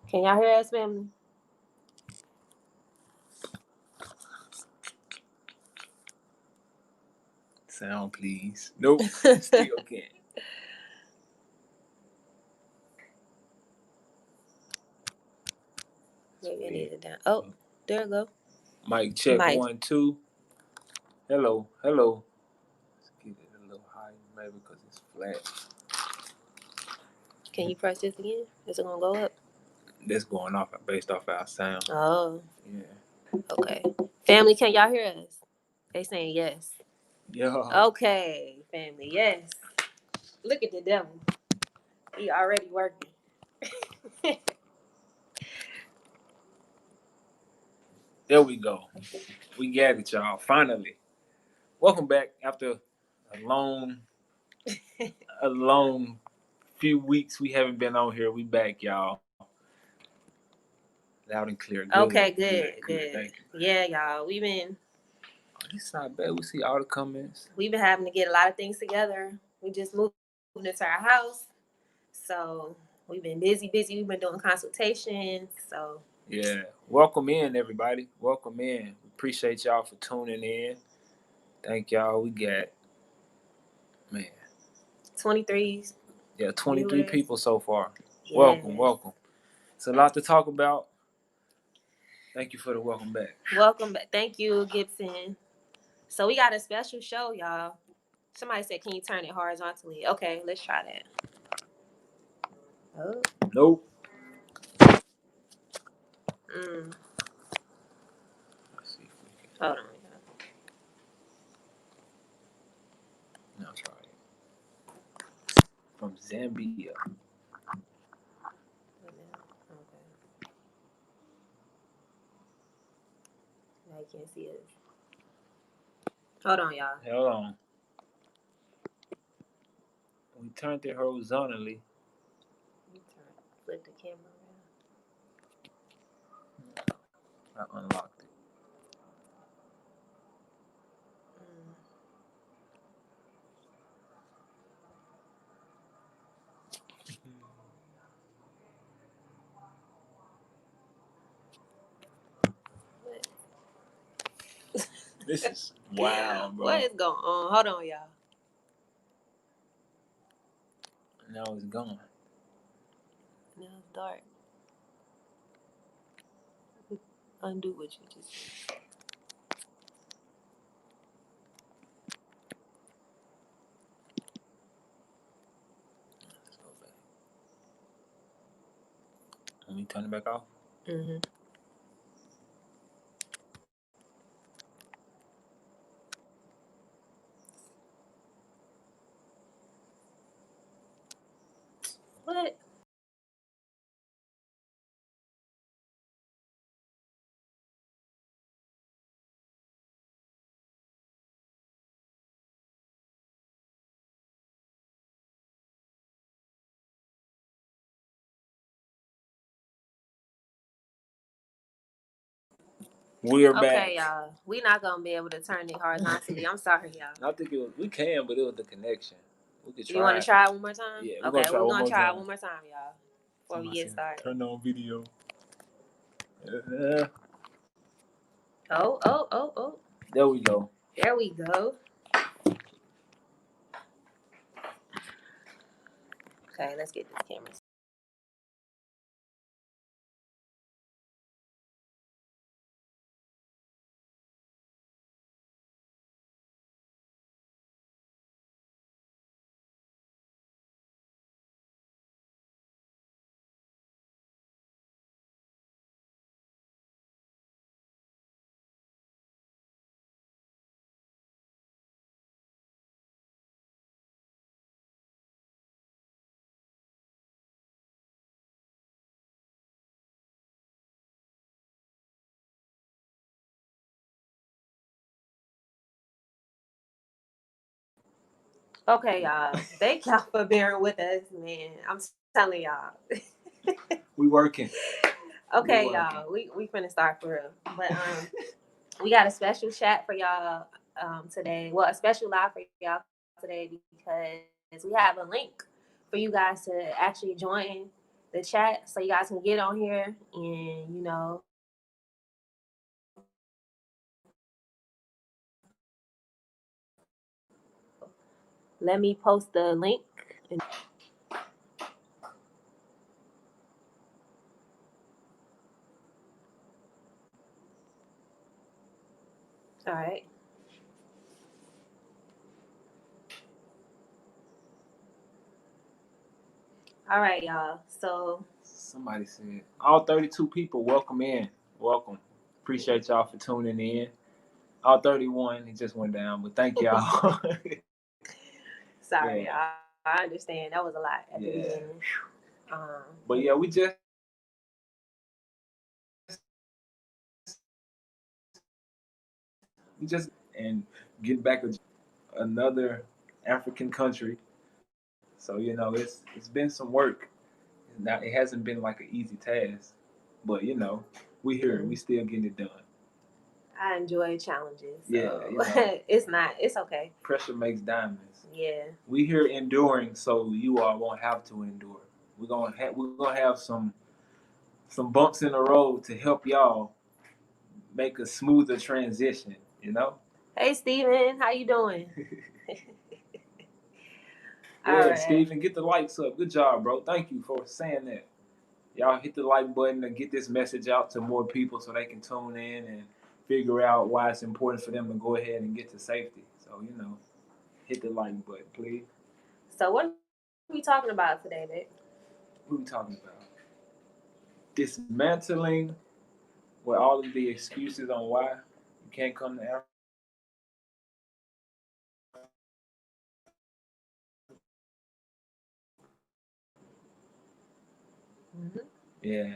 Can y'all hear us, family? Sound, please. Nope. Still can't. Maybe I need it down. Oh, there we go. Mic check. Mic. 1, 2. Hello. Let's get it a little higher, maybe because it's flat. Can you press this again? Is it gonna go up? That's going off based off our sound. Oh. Yeah. Okay. Family, can y'all hear us? They saying yes. Yeah. Okay, family, yes. Look at the devil. He already working. There we go. We got it, y'all. Finally. Welcome back after a long few weeks we haven't been on here. We back, y'all. Loud and clear. Good. Okay, good. Thank you. Yeah, y'all. We've been not bad. We see all the comments. We've been having to get a lot of things together. We just moved into our house. So we've been busy. We've been doing consultations. So yeah. Welcome in, everybody. Welcome in. We appreciate y'all for tuning in. Thank y'all. We got 23. Yeah, 23 viewers. People so far. Yes. Welcome. It's a lot to talk about. Thank you for the welcome back. Welcome back. Thank you, Gibson. So we got a special show, y'all. Somebody said, can you turn it horizontally? Okay, let's try that. Oh. Nope. Let's see if we can. Hold on. No, try it. From Zambia. Okay. Now you can't see it. Hold on, y'all. Hold on. We turned it horizontally. Flip the camera around. I unlocked it. This is wow, bro. What is going on? Hold on, y'all. Now it's gone. Now it's dark. Undo what you just said. Let's go back. Let me turn it back off. Mm-hmm. What? We're back. Okay, y'all. We're not gonna be able to turn it horizontally. I'm sorry, y'all. I think we can, but it was the connection. We could try. You want to try it one more time? Yeah. Okay, we're gonna try it one more time, y'all. Before we get started. Turn on video. Oh. There we go. There we go. Okay, let's get this camera. Okay, y'all. Thank y'all for bearing with us, man. I'm telling y'all. We working. Okay, y'all. We finna start for real. But we got a special chat for y'all today. Well, a special live for y'all today because we have a link for you guys to actually join the chat so you guys can get on here and let me post the link. All right. All right, y'all. So somebody said all 32 people, welcome in. Welcome. Appreciate y'all for tuning in. All 31, it just went down, but thank y'all. Sorry, yeah. I understand. That was a lot at the beginning. But yeah, we just and get back another African country. So it's been some work. Now it hasn't been like an easy task, but we here. We still getting it done. I enjoy challenges. So yeah, it's okay. Pressure makes diamonds. Yeah. We here enduring, so you all won't have to endure. We're gonna have some bumps in the road to help y'all make a smoother transition. Hey, Steven, how you doing? Yeah, right. Steven, get the likes up. Good job, bro. Thank you for saying that. Y'all hit the like button and get this message out to more people so they can tune in and figure out why it's important for them to go ahead and get to safety. So, hit the like button, please. So what are we talking about today, babe? What are we talking about? Dismantling with all of the excuses on why you can't come to Africa. Mm-hmm. Yeah,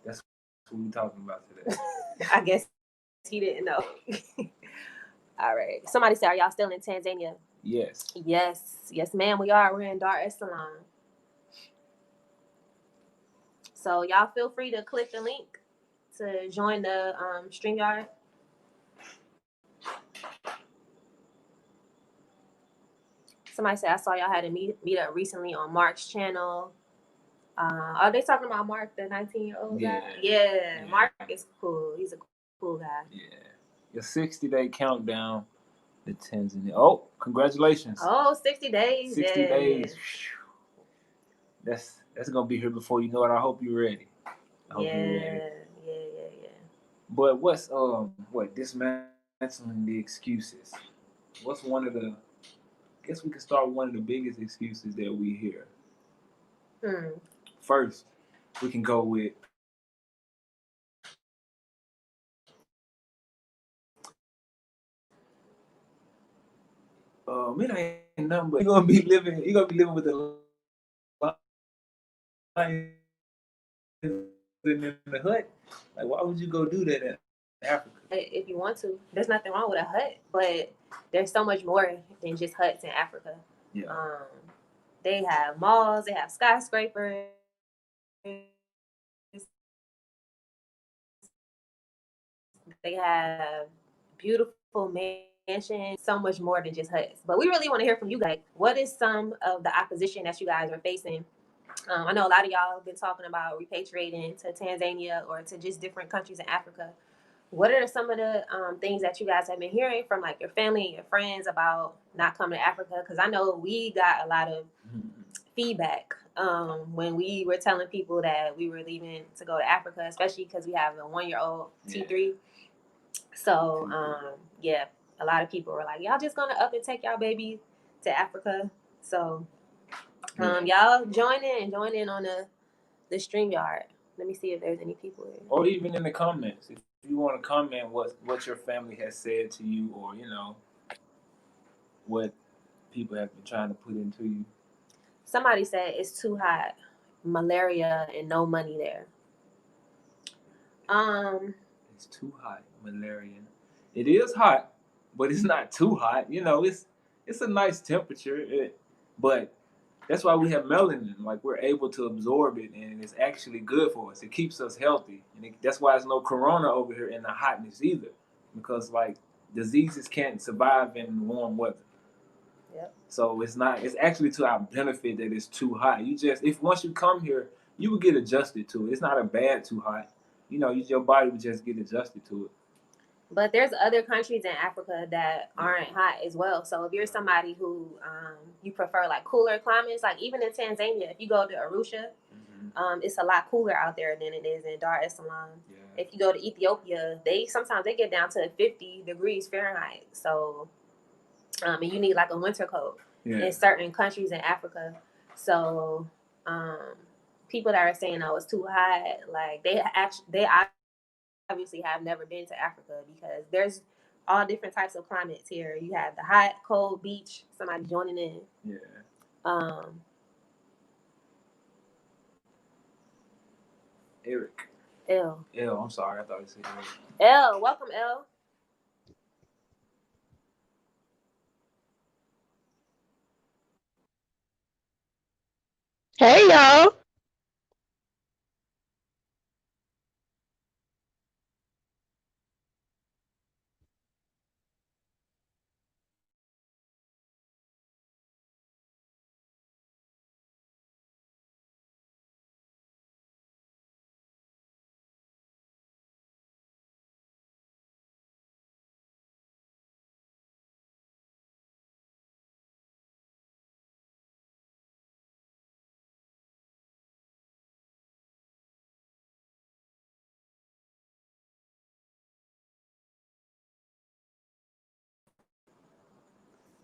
that's what we're talking about today. I guess he didn't know. All right. Somebody said, are y'all still in Tanzania? Yes. Yes, ma'am, we are. We're in Dar es Salaam. So y'all feel free to click the link to join the StreamYard. Somebody said, I saw y'all had a meet up recently on Mark's channel. Are they talking about Mark, the 19-year-old guy? Yeah, Mark is cool. He's a cool guy. Yeah. Your 60-day countdown to Tanzania. Oh, congratulations. Oh, 60 days. 60 days. That's going to be here before you know it. I hope you're ready. Yeah. But what's dismantling the excuses? What's one of the? I guess we could start with one of the biggest excuses that we hear. First, we can go with it ain't nothing but you're gonna be living with the lions in the hut. Like, why would you go do that in Africa? If you want to, there's nothing wrong with a hut, but there's so much more than just huts in Africa. Yeah. They have malls, they have skyscrapers, they have beautiful mansions, so much more than just huts. But we really want to hear from you guys. What is some of the opposition that you guys are facing? I know a lot of y'all have been talking about repatriating to Tanzania or to just different countries in Africa. What are some of the things that you guys have been hearing from like your family and your friends about not coming to Africa? Because I know we got a lot of feedback when we were telling people that we were leaving to go to Africa, especially because we have a 1-year-old T3. So a lot of people were like, y'all just gonna up and take y'all baby to Africa. So y'all join in on the StreamYard. Let me see if there's any people here. Or even in the comments. If you want to comment what your family has said to you, or what people have been trying to put into you. Somebody said it's too hot, malaria, and no money there. It's too hot, malaria. It is hot, but it's not too hot. It's a nice temperature, but that's why we have melanin. Like, we're able to absorb it, and it's actually good for us. It keeps us healthy, and that's why there's no corona over here in the hotness either, because like diseases can't survive in warm weather. Yep. So it's actually to our benefit that it's too hot. Once you come here, you would get adjusted to it. It's not a bad too hot. You know, your body would just get adjusted to it. But there's other countries in Africa that aren't hot as well. So if you're somebody who you prefer like cooler climates, like even in Tanzania, if you go to Arusha, it's a lot cooler out there than it is in Dar es Salaam. Yeah. If you go to Ethiopia, sometimes they get down to 50 degrees Fahrenheit. So and you need like a winter coat in certain countries in Africa. So people that are saying, oh, it's too hot, like they obviously have never been to Africa, because there's all different types of climates here. You have the hot, cold, beach, somebody joining in. Yeah. Eric. L. I'm sorry. I thought you said Eric. L. Welcome, L. Hey, y'all.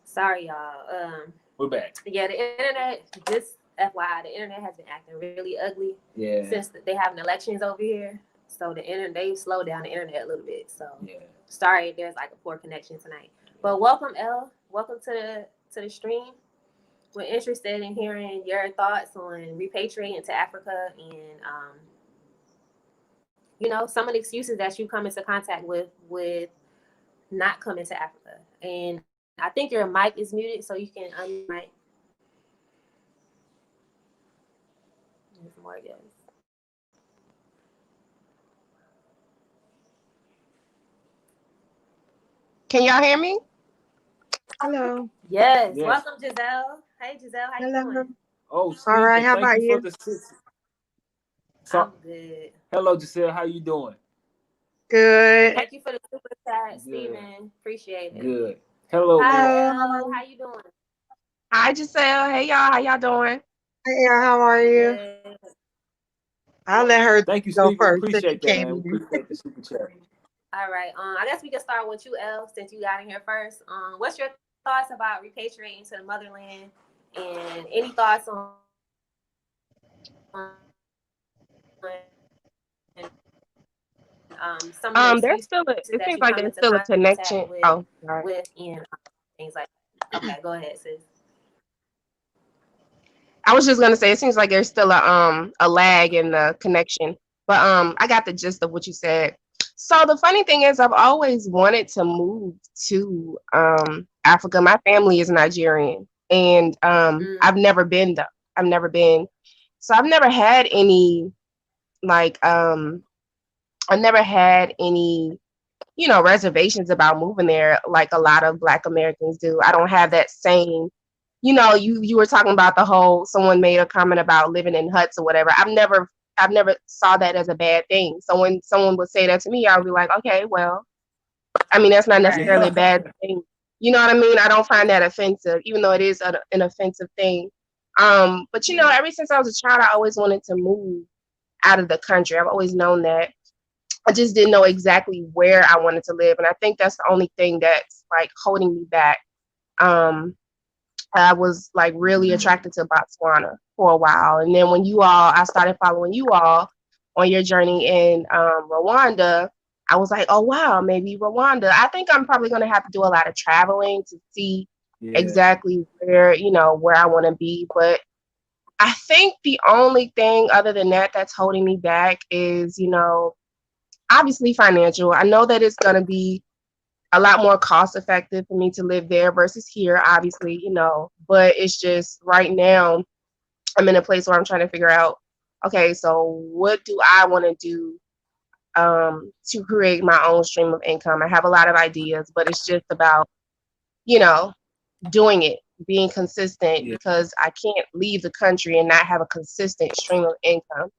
Sorry, y'all. We're back. Yeah, the internet, just FYI, the internet has been acting really ugly since they having elections over here. So the internet, they slowed down the internet a little bit. So sorry, there's like a poor connection tonight. But welcome, L. Welcome to the stream. We're interested in hearing your thoughts on repatriating to Africa and some of the excuses that you come into contact with not coming to Africa. And I think your mic is muted, so you can unmic. There's more guys. Can y'all hear me? Hello. Yes. Welcome, Giselle. Hey, Giselle. How you doing? Oh, all right. How thank about you? For the I'm good. Hello, Giselle. How you doing? Good. Thank you for the super chat, Steven. Appreciate it. Good. Hello. Hi, Elle. How you doing? Hi, Giselle. Hey, y'all. How y'all doing? Hey, how are you? Good. I'll let her Thank you, go Steve. first. Appreciate that, man. We appreciate the super chat. All right. I guess we can start with you, Elle, since you got in here first. What's your thoughts about repatriating to the motherland, and any thoughts on some of the excuses It that seems you like come there's into still a connection. contact Oh, sorry. with and things like that. Okay, go ahead, sis. I was just gonna say it seems like there's still a lag in the connection, but I got the gist of what you said. So the funny thing is, I've always wanted to move to Africa. My family is Nigerian, and I've never been though. I've never been, so I've never had any like I never had any reservations about moving there like a lot of Black Americans do. I don't have that same, you were talking about the whole, someone made a comment about living in huts or whatever. I've never saw that as a bad thing. So when someone would say that to me, I would be like, okay, well, I mean, that's not necessarily a bad thing. You know what I mean? I don't find that offensive, even though it is an offensive thing. But ever since I was a child, I always wanted to move out of the country. I've always known that. I just didn't know exactly where I wanted to live. And I think that's the only thing that's like holding me back. I was like really attracted to Botswana for a while. And then when I started following you all on your journey in Rwanda, I was like, oh, wow, maybe Rwanda. I think I'm probably going to have to do a lot of traveling to see exactly where I want to be. But I think the only thing other than that that's holding me back is, obviously financial. I know that it's going to be a lot more cost effective for me to live there versus here, obviously, but it's just right now I'm in a place where I'm trying to figure out, okay, so what do I want to do to create my own stream of income? I have a lot of ideas, but it's just about, doing it. being consistent, Yeah, because I can't leave the country and not have a consistent stream of income.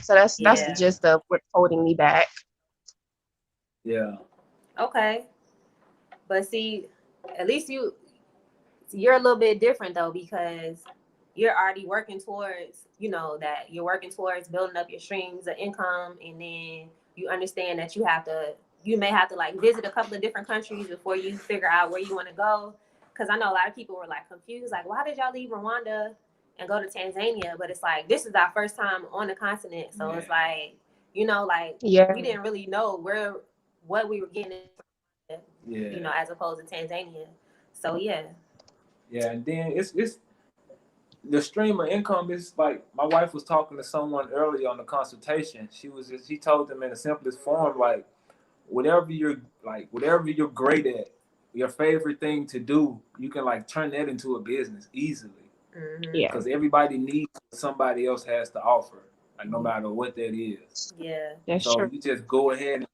So that's the Yeah. gist of what's holding me back. yeah, Okay. But see, at least you're a little bit different though, because you're already working towards, that you're working towards building up your streams of income, and then you understand that you may have to like visit a couple of different countries before you figure out where you want to go. Because I know a lot of people were like confused, like, why did y'all leave Rwanda and go to Tanzania? But it's like, this is our first time on the continent, so yeah, it's like, like Yeah, we didn't really know what we were getting, yeah, as opposed to Tanzania. So yeah. yeah. And then it's the stream of income is like my wife was talking to someone earlier on the consultation. She told them in the simplest form, like whatever you're great at, your favorite thing to do, you can like turn that into a business easily. Mm-hmm. yeah, Because everybody needs what somebody else has to offer, like no matter what that is. Yeah. that's So true. you just go ahead and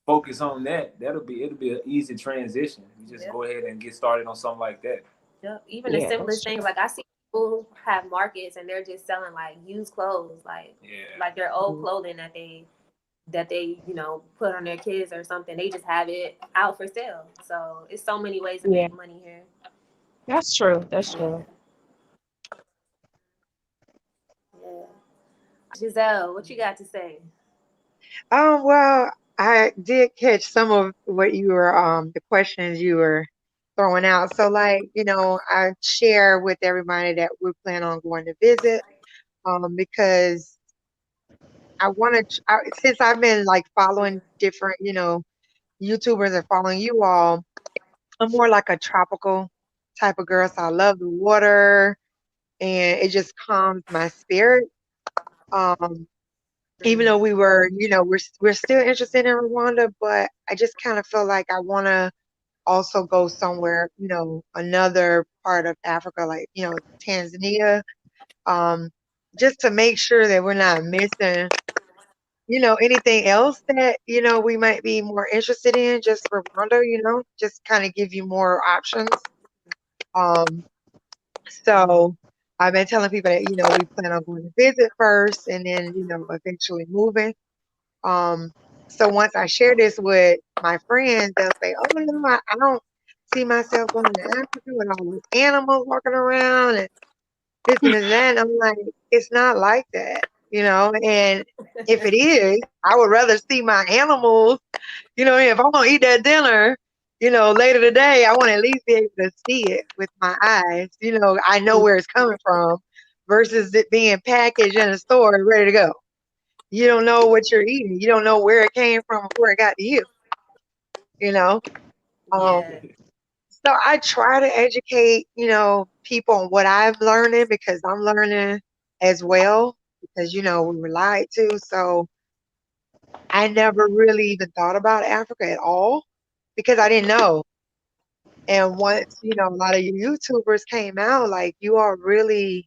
focus on that. It'll be an easy transition. You just Yep. go ahead and get started on something like that. Yep. Even the Yeah, that's simplest true. things, like I see people have markets and they're just selling like used clothes, Yeah, like their old Mhm. clothing that they put on their kids or something. They just have it out for sale. So it's so many ways to Yeah, make money here. that's true. That's Yeah. true. Yeah. Giselle, what you got to say? Well, I did catch some of what you were, the questions you were throwing out. So, like, I share with everybody that we plan on going to visit, because I want to, since I've been like following different, YouTubers and following you all, I'm more like a tropical type of girl. So I love the water and it just calms my spirit. Um, Even though we were, we're still interested in Rwanda, but I just kind of feel like I want to also go somewhere, another part of Africa, like, Tanzania, um, just to make sure that we're not missing, anything else that, we might be more interested in just for Rwanda, just kind of give you more options. Um, so I've been telling people that, we plan on going to visit first and then, eventually moving. Um, so once I share this with my friends, they'll say, "Oh no, I don't see myself going to Africa with all those animals walking around and this and that." And I'm like, it's not like that, And if it is, I would rather see my animals. If I'm gonna eat that dinner, later today, I want to at least be able to see it with my eyes. I know where it's coming from, versus it being packaged in a store and ready to go. You don't know what you're eating. You don't know where it came from before it got to you, you know? Um, Yeah. so I try to educate, people on what I'm learning because I'm learning as well because, we were lied to. So I never really even thought about Africa at all because I didn't know. And once, a lot of your YouTubers came out, like you all really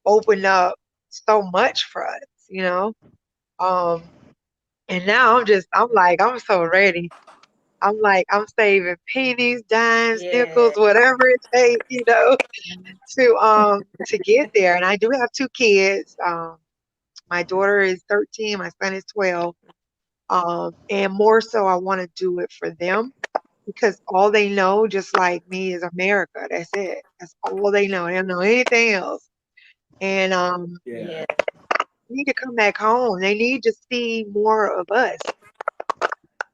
opened up so much for us, you know? Um, and now I'm like, I'm so ready. I'm like, I'm saving pennies, dimes, nickels, Yeah. whatever it takes, to get there. And I do have two kids. My daughter is 13, my son is 12. And more so I want to do it for them because all they know, just like me, is America. That's it. That's all they know. They don't know anything else. And yeah, Yeah. they need to come back home. They need to see more of us.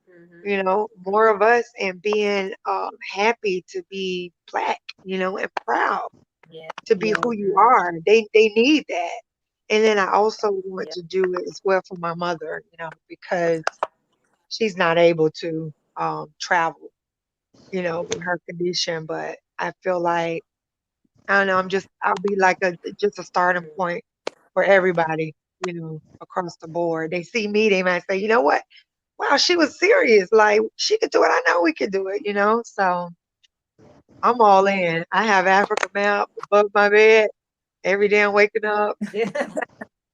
Hmm. More of us and being happy to be black, and proud Yeah. to be Yeah, who you Hmm. are. They need that. And then I also want Yeah. to do it as well for my mother, because she's not able to travel, with her condition. But I feel like I don't know, I'll be like just a starting point for everybody, across the board. They see me, they might say, you know what? Wow, she was serious. Like she could do it. I know we could do it. So I'm all in. I have Africa map above my bed every day I'm waking up. Yeah.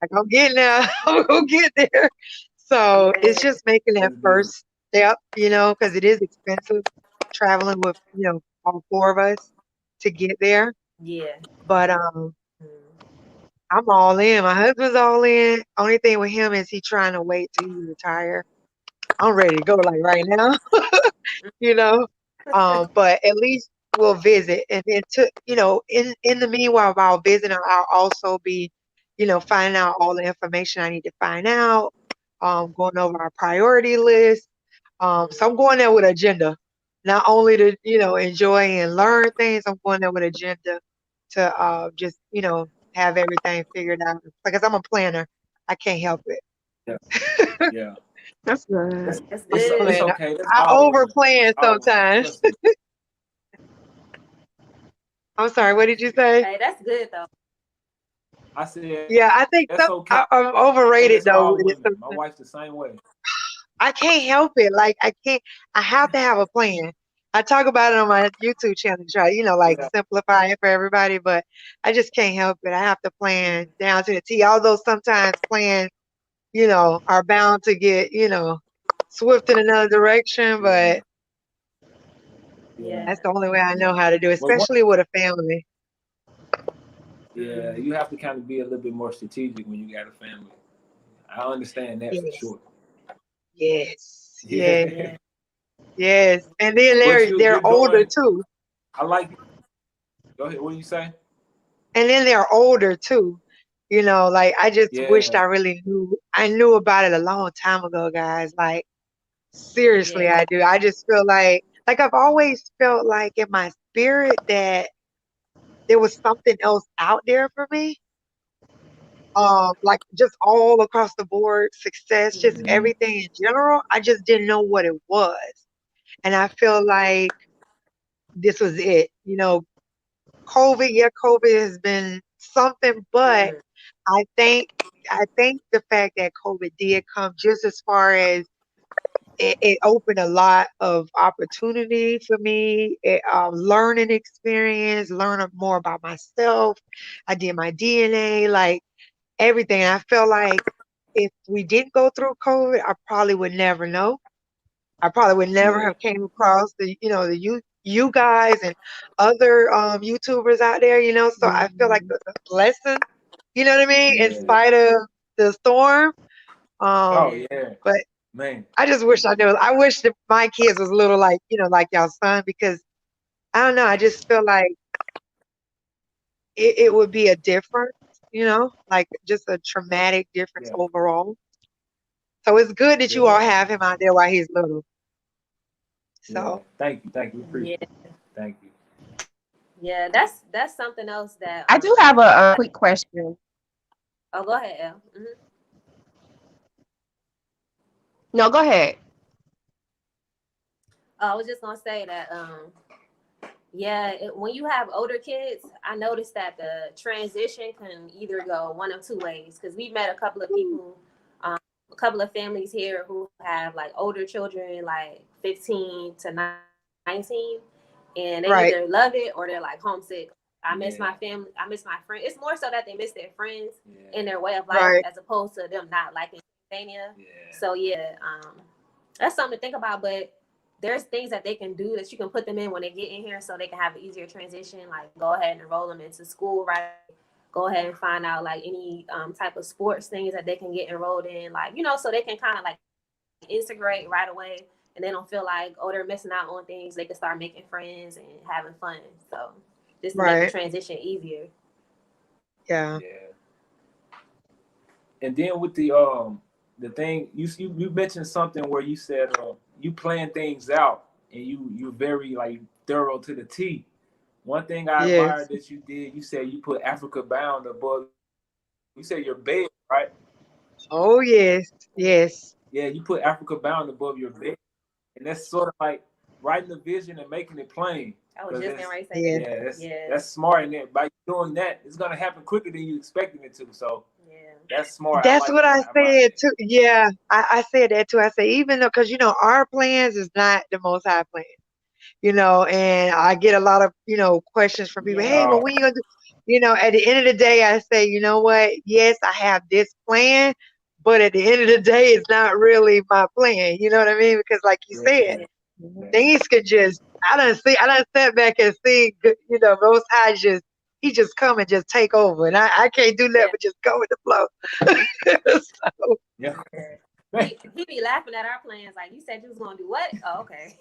Like I'm getting there. I'm gonna get there. So it's Yeah. just making that that's good. first step, because it is expensive traveling with, all four of us. to get there. Yeah. But Mm. I'm all in. My husband's all in. Only thing with him is he trying to wait till he retire. I'm ready to go like right now, you know. But at least we'll visit, and then to in the meanwhile, while visiting, I'll also be, finding out all the information I need to find out. Going over our priority list. So I'm going there with agenda, not only to enjoy and learn things. I'm going there with agenda to just have everything figured out because I'm a planner. I can't help it. Yeah, yeah. That's good. That's I'm It's a good. it's planner. okay. That's I all over women. plan It's all women. sometimes. Trust me. I'm sorry. What did you say? Hey, that's good though. I said Yeah, I think that's okay. I'm overrated That's though all with it. women. My wife's the same way. I can't help it. Like I can't. I have to have a plan. I talk about it on my YouTube channel, try like Yeah, simplify it for everybody, but I just can't help it. I have to plan down to the T. Although sometimes plans, are bound to get swift in another direction, yeah, but yeah, Yeah. that's the only way I know yeah. how to do it, But one, especially with a family. yeah, Mm. you have to kind of be a little bit more strategic when you got a family. I understand that for Yes, sure. yes, yes, Yeah, Yeah. yes. And then but they're you're older doing. too. I like. Go ahead. What do you say? And then they're older too. Like I just wished Yeah, I knew about it a long time ago, guys. Like seriously, Yeah. I do. I just feel like I've always felt like in my spirit that there was something else out there for me. Like just all across the board, success, just Mm. hmm, everything in general. I just didn't know what it was. And I feel like this was it. COVID, yeah, COVID has been something, but Mm. I think I think the fact that COVID did come just as far as it opened a lot of opportunity for me, learning experience, learning more about myself. I did my DNA, like everything. I felt like if we didn't go through COVID, I probably would never know. I probably would never yeah, have came across the you guys and other YouTubers out there. So I feel like Mm. the lesson, you know what I mean, in yeah. spite of the storm. Oh Yeah. yeah, But man. I just wish I knew. I wish that my kids was a little like like y'all son because I don't know. I just feel like it would be a difference. Like just a traumatic difference Yeah, overall. So it's good that you all yeah, have him out there while he's little. yeah. So Thank you. We Yeah. appreciate it. Thank you. Yeah. That's something else that I do have a, quick question. Oh, go ahead, El. No, go ahead. I was just gonna say that yeah, when you have older kids, I noticed that the transition can either go one of two ways. Because we met a couple of people, a couple of families here who have like older children, like 15 to 19, and they right, either love it or they're like homesick. I miss Yeah, my family. I miss my friends. It's more so that they miss their friends yeah, and their way of life right, as opposed to them not liking Pennsylvania. yeah, So yeah, that's something to think about. But there's things that they can do that you can put them in when they get in here so they can have an easier transition. Like go ahead and enroll them into school, right? Go ahead and find out like any type of sports things that they can get enrolled in, like so they can kind of like integrate right away, and they don't feel like they're missing out on things. They can start making friends and having fun. So just to make the right. transition easier. Yeah. yeah. And then with the thing you mentioned something where you said you plan things out and you're very like thorough to the T. One thing I Yes. admired that you did, you said you put Africa Bound above. You said your bed, right? Oh yes. Yes. Yeah, you put Africa Bound above your bed, and that's sort of like writing the vision and making it plain. I was Because just gonna that's say Yes. that. yeah, Yeah, that's smart. And that by doing that, it's gonna happen quicker than you expecting it to. So yeah, that's smart. I That's like what that. I I admire said that. too. Yeah, I said that too. I say even though because our plans is not the most high plan. And I get a lot of, questions from people. Hey, yeah, but Oh when you gonna do, at the end of the day, I say, you know what? Yes, I have this plan, but at the end of the day, it's not really my plan. You know what I mean? Because like you yeah, said, yeah, yeah, things could just I done sat back and seen, you know, Most High he just come and just take over, and I can't do that Yeah. but just go with the flow. So, Yeah. He be laughing at our plans. Like, you said you was gonna do what? Oh, okay.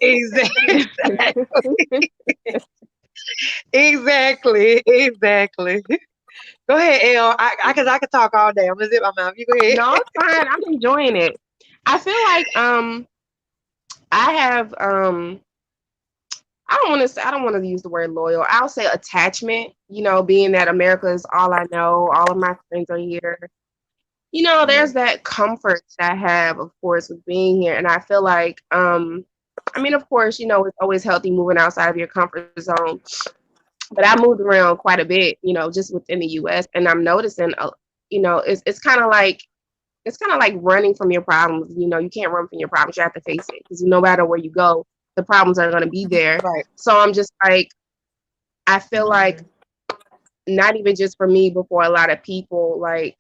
exactly, exactly. Go ahead, El. I could talk all day. I'm gonna zip my mouth. You go ahead. No, it's fine. I'm enjoying it. I feel like I have I don't want to use the word loyal. I'll say attachment, you know, being that America is all I know, all of my friends are here. You know, Yeah. there's that comfort that I have, of course, with being here. And I feel like I mean, of course, you know, it's always healthy moving outside of your comfort zone. But I moved around quite a bit, you know, just within the US, and I'm noticing you know, it's kind of like running from your problems. You know, you can't run from your problems. You have to face it because no matter where you go, the problems are going to be there. Right. So I'm just like, I feel like Mhm. not even just for me, but for a lot of people, like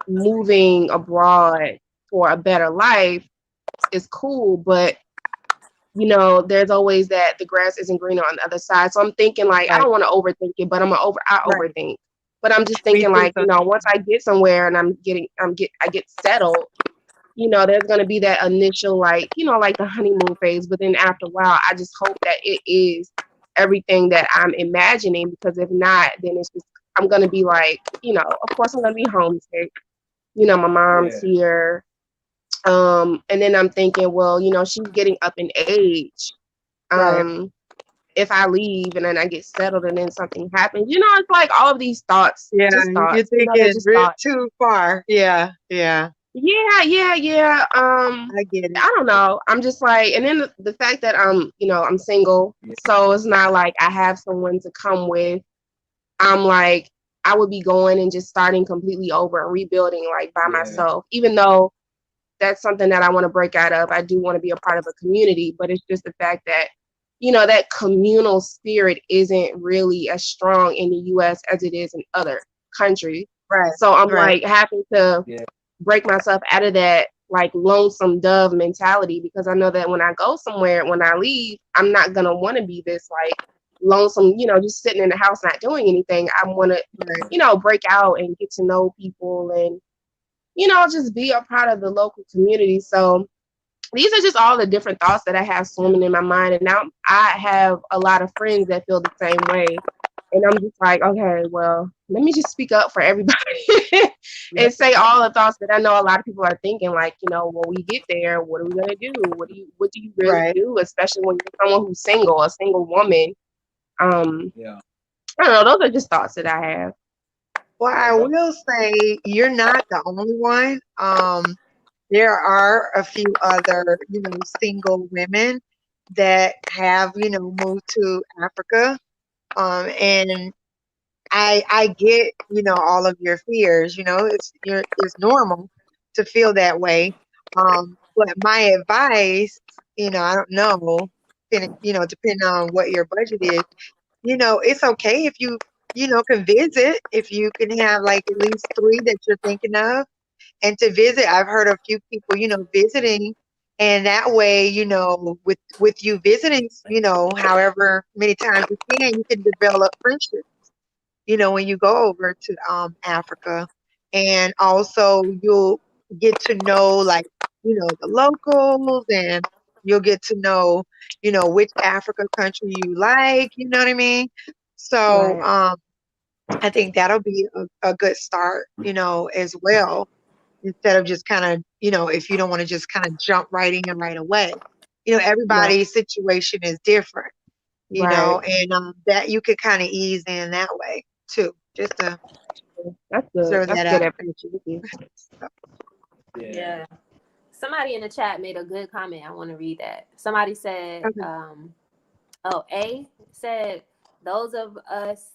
moving abroad for a better life is cool, but you know, there's always that the grass isn't greener on the other side. So I'm thinking like I Right. don't want to overthink it, but I Right. overthink. But I'm just Me thinking too. like, you know, once I get somewhere and I get settled, you know, there's gonna be that initial like, you know, like the honeymoon phase, but then after a while, I just hope that it is everything that I'm imagining because if not, then it's just I'm gonna be like, you know, of course I'm gonna be homesick. You know, my mom's Yeah. here. And then I'm thinking, well, you know, she's getting up in age. Right. Um, if I leave and then I get settled and then something happens, you know, it's like all of these thoughts, Yeah. just You're thoughts, you know, they're thinking just thoughts. too far. Yeah. Yeah. Yeah, yeah, yeah. I get it. I don't know. I'm just like, and then the fact that you know, I'm single, Yeah. so it's not like I have someone to come with. I'm like, I would be going and just starting completely over and rebuilding like by Yeah. myself, even though that's something that I want to break out of. I do want to be a part of a community, but it's just the fact that, you know, that communal spirit isn't really as strong in the US as it is in other countries. Right. So I'm Right. like having to Yeah. break myself out of that like lonesome dove mentality because I know that when I go somewhere, when I leave, I'm not gonna want to be this like lonesome, you know, just sitting in the house not doing anything. I want to, Right. you know, break out and get to know people and you know, just be a part of the local community. So these are just all the different thoughts that I have Yeah. swimming in my mind. And now I have a lot of friends that feel the same way. And I'm just like, okay, well, let me just speak up for everybody Yeah. and say all the thoughts that I know a lot of people are thinking, like, you know, when we get there, what are we gonna do? What do you really Right. do? Especially when you're someone who's single, a single woman. Um, Yeah. I don't know, those are just thoughts that I have. Well, Yeah. I will say you're not the only one. There are a few other, you know, single women that have, you know, moved to Africa. And I get, you know, all of your fears. You know, it's normal to feel that way. But my advice, you know, I don't know, you know, depending on what your budget is, you know, it's okay if you know, can visit, if you can have like at least three that you're thinking of and to visit. I've heard a few people, you know, visiting, and that way, you know, with you visiting, you know, however many times you can develop friendships, you know, when you go over to Africa, and also you'll get to know like, you know, the locals, and you'll get to know, you know, which Africa country you like, you know what I mean? So Right. I think that'll be a good start, you know, as well, instead of just kind of, you know, if you don't want to just kind of jump right in right away. You know, Right. everybody's situation is different, you know, Right. and that you could kind of ease in that way too, just to That's good. throw That's that good out. advice. Thank you. So, Yeah. Yeah. Somebody in the chat made a good comment. I want to read that. Somebody said, okay. oh, A said, those of us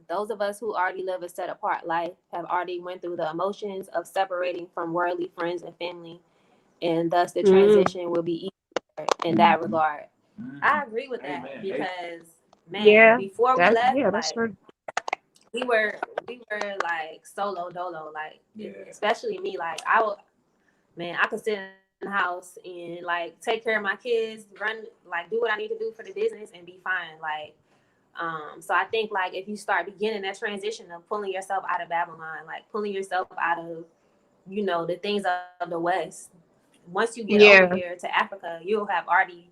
those of us who already live a set apart life have already went through the emotions of separating from worldly friends and family, and thus the Mm, transition will be easier in that regard. Mhm. I agree with that Amen. Hey. because, man, yeah, before we left, that's like true. we were like solo dolo, like Yeah. especially me. Like I would, man, I could sit in the house and like take care of my kids, run like do what I need to do for the business and be fine. Like, so I think like if you start beginning that transition of pulling yourself out of Babylon, like pulling yourself out of, you know, the things of the West, once you get over here to Africa, you'll have already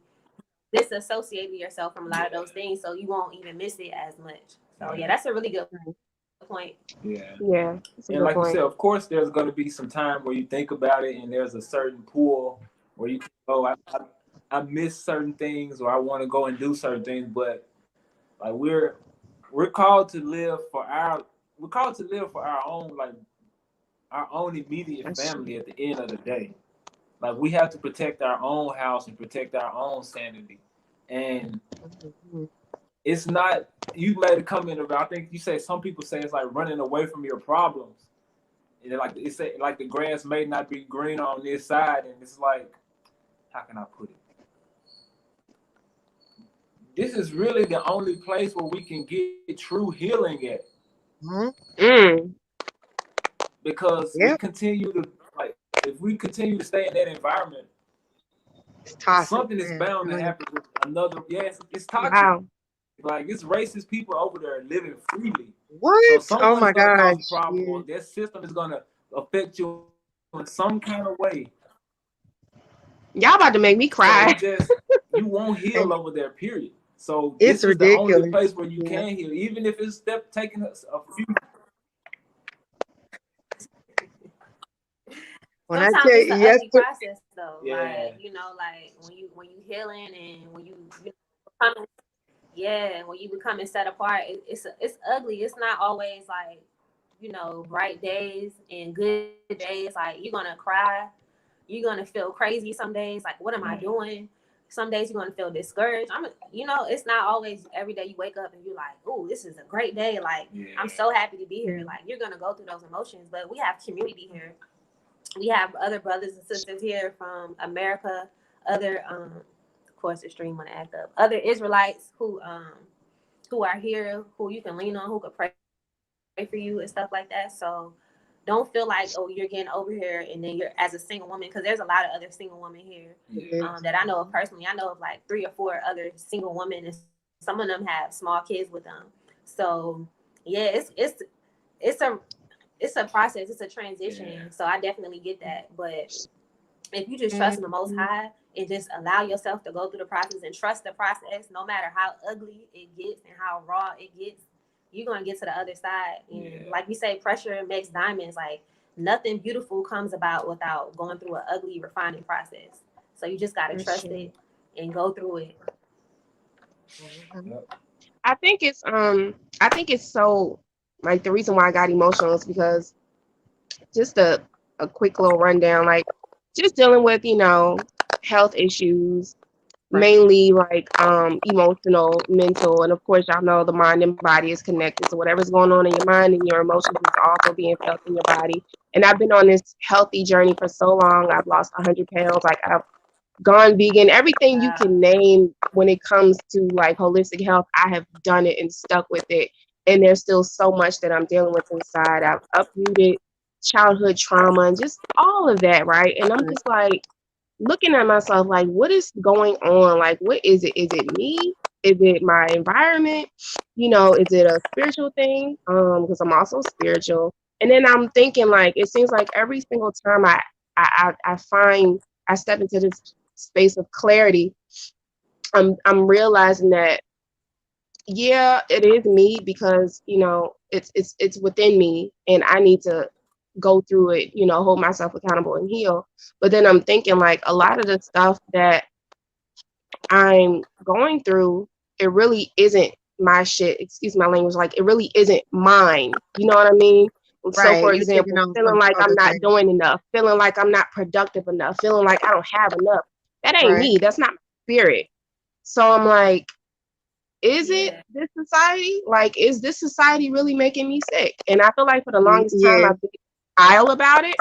disassociated yourself from a lot of those things, so you won't even miss it as much. So yeah, that's a really good point. Yeah. And like you said, of course, there's going to be some time where you think about it, and there's a certain pull where you, oh, I miss certain things, or I want to go and do certain things. But like we're called to live for our own, like our own immediate family. At the end of the day, like we have to protect our own house and protect our own sanity. And it's not, you made a comment about, I think you say, some people say it's like running away from your problems. And like it's like the grass may not be green on this side, and it's like, how can I put it? This is really the only place where we can get true healing at. Because we continue to, like, if we continue to stay in that environment, something is bound to happen with another. Yes, it's toxic. Wow. Like it's racist people over there living freely. What? So Oh my gonna gosh. cause a problem, or their system is gonna affect you in some kind of way. Y'all about to make me cry. So you won't heal over there, period. So it's this is ridiculous. The only place where you can heal, even if it's taking a few. When sometimes it's an ugly process, though. Yeah. Like, you know, like when you healing and when you becoming, when you becoming set apart, it's ugly. It's not always like, you know, bright days and good days. Like you're gonna cry, you're gonna feel crazy some days. Like, what am I doing? Some days you're gonna feel discouraged. You know, it's not always every day you wake up and you're like, oh, this is a great day. Like, I'm so happy to be here. Like, you're gonna go through those emotions, but we have community here. We have other brothers and sisters here from America, other, of course, the stream want to act up, other Israelites who are here, who you can lean on, who can pray for you and stuff like that. So don't feel like, oh, you're getting over here and then you're as a single woman, because there's a lot of other single women here that I know of personally. I know of like 3 or 4 other single women, and some of them have small kids with them. So yeah, it's a process, it's a transition. Yeah. So I definitely get that. But if you just trust in the Most High and just allow yourself to go through the process and trust the process, no matter how ugly it gets and how raw it gets, you're going to get to the other side. And like we say, pressure makes diamonds. Like nothing beautiful comes about without going through an ugly refining process. So you just got to trust it and go through it. I think it's so, like, the reason why I got emotional is because just a quick little rundown, like just dealing with, you know, health issues, mainly like emotional, mental, and of course y'all know the mind and body is connected. So whatever's going on in your mind and your emotions is also being felt in your body. And I've been on this healthy journey for so long. I've lost 100 pounds. Like I've gone vegan, everything you can name when it comes to like holistic health, I have done it and stuck with it. And there's still so much that I'm dealing with inside. I've uprooted childhood trauma and just all of that, right? And I'm just like looking at myself like, what is going on? Like, what is it? Is it me? Is it my environment? You know, is it a spiritual thing? Because I'm also spiritual. And then I'm thinking, like, it seems like every single time I step into this space of clarity, I'm realizing that, yeah, it is me, because, you know, it's within me and I need to go through it, you know, hold myself accountable and heal. But then I'm thinking, like, a lot of the stuff that I'm going through, it really isn't my shit, excuse my language, like it really isn't mine. You know what I mean? So for example, feeling like I'm not doing enough, feeling like I'm not productive enough, feeling like I don't have enough. That ain't me. That's not my spirit. So I'm like, is it this society? Like, is this society really making me sick? And I feel like for the longest time I've been denial about it.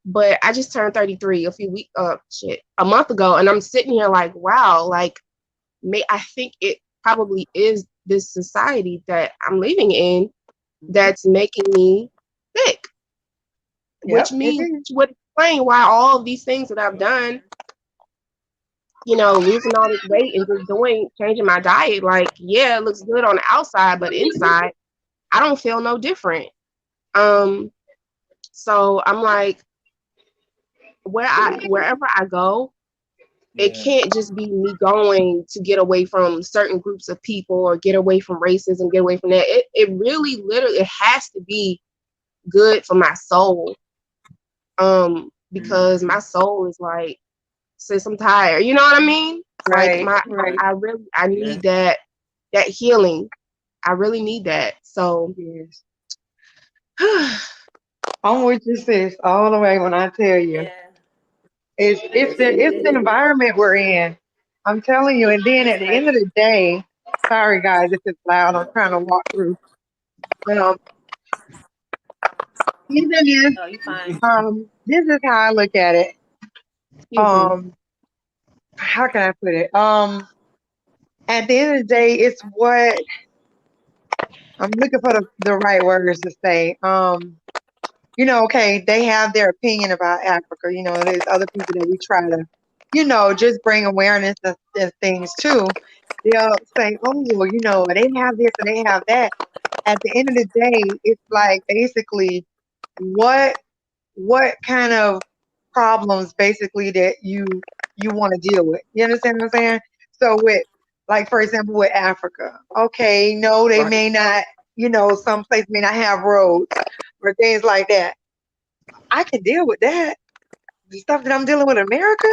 But I just turned 33 a month ago, and I'm sitting here like, wow, like I think it probably is this society that I'm living in that's making me sick. Which means what explain why all of these things that I've done, you know, losing all this weight and just changing my diet, like, yeah, it looks good on the outside, but inside, I don't feel no different. So I'm like, wherever I go, it can't just be me going to get away from certain groups of people or get away from racism, get away from that. It really, literally, it has to be good for my soul. Because my soul is like, sis, I'm tired. You know what I mean? Like Right. I need that healing. I really need that. So Yes. I'm with you, sis, all the way. When I tell you, Yeah. it's the environment we're in. I'm telling you. And then It's at the end of crazy. the day, sorry guys, if it's loud, I'm trying to walk through. Um, even if Oh, you fine. this is how I look at it. excuse me. How can I put it? At the end of the day, it's what I'm looking for the right words to say. You know, okay, they have their opinion about Africa. You know, there's other people that we try to, you know, just bring awareness of things too. They'll say, oh, well, you know, they have this and they have that. At the end of the day, it's like basically what what kind of problems basically that you want to deal with. You understand what I'm saying? So with like for example with Africa, okay, no, they Right. may not, you know, some places may not have roads or things like that. I can deal with that. The stuff that I'm dealing with in America,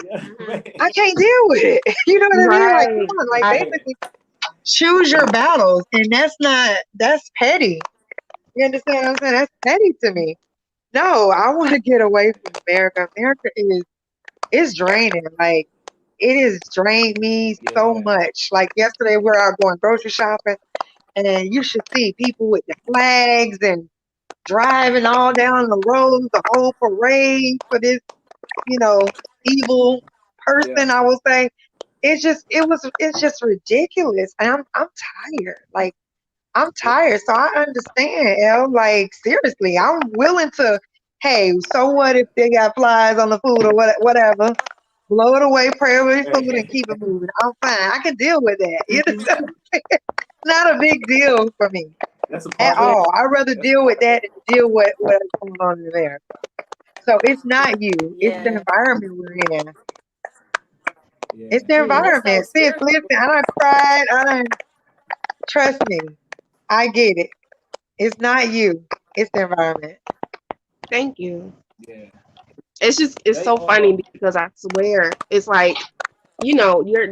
Yeah, Mm-hmm. man. I can't deal with it. You know what I mean? Like, come Right. on, like I, basically choose your battles. And that's petty. You understand what I'm saying? That's petty to me. No, I want to get away from America. America is draining. Like it has drained me so Yeah. much. Like yesterday, we're out going grocery shopping, and you should see people with the flags and driving all down the roads, the whole parade for this, you know, evil Yeah. person. I will say it's just ridiculous, and I'm tired. Like I'm Yeah. tired, so I understand, El. Like seriously, I'm willing to. Hey, so what if they got flies on the food or whatever? Blow it away, pray over the food, and keep it moving. I'm fine. I can deal with that. You know, not a big deal for me That's a at part of yeah, it. all. I'd rather That's a deal with part of that it. than deal with what's going on in there. So it's not you. It's the Yeah. environment we're in. Yeah. It's the yeah. And it's so environment. Sis, spiritual. listen, I done cried. Trust me. I get it. It's not you. It's the environment. Thank you. Yeah. It's They so funny because I swear it's like, you know, you're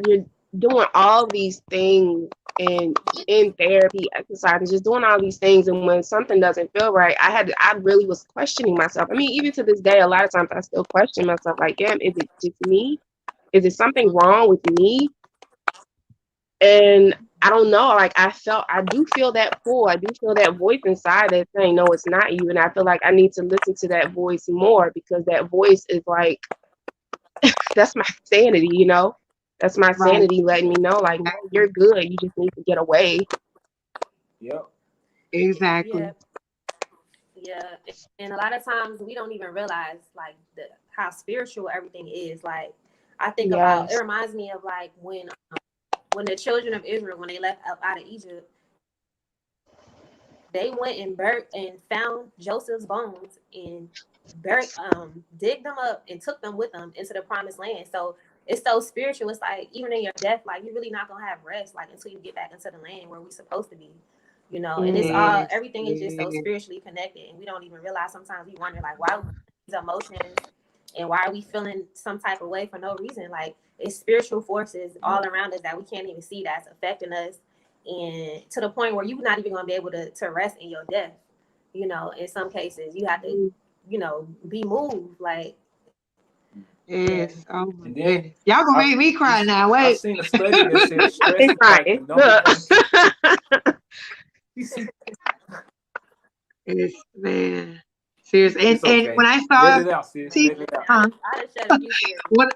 doing all these things and in therapy, exercise, and just doing all these things, and when something doesn't feel right, I really was questioning myself. I mean, even to this day, a lot of times I still question myself, like, damn, is it just me? Is it something wrong with me? And I don't know, like I do feel that pull. I do feel that voice inside that's saying, no, it's not you. And I feel like I need to listen to that voice more because that voice is like, that's my sanity, you know? That's my Right. sanity letting me know, like, no, you're good. You just need to get away. Yep. Yeah. Exactly. Yeah. And a lot of times we don't even realize like how spiritual everything is. Like I think about it Yes. reminds me of like when the children of Israel when they left up out of Egypt, they went and buried and found Joseph's bones and buried digged them up and took them with them into the promised land. So it's so spiritual. It's like even in your death, like you're really not gonna have rest like until you get back into the land where we're supposed to be. You know, and it's all Yes. everything is just so Yes. spiritually connected and we don't even realize sometimes we wonder like why these emotions and why are we feeling some type of way for no reason. Like it's spiritual forces all Yep. around us that we can't even see that's affecting us and to the point where you're not even going to be able to rest in your death. You know, in some cases, you have to, you know, be moved. Like, yeah, Yes. Oh my And then goodness. Y'all gonna I've make me cry now. I've Wait. seen a study that says stress It's is like the crying. number Look. one. You see, Yes, man. Serious. And it's and okay. when I Let saw it out, sis. T Let it out. huh? I just shed a few tears. when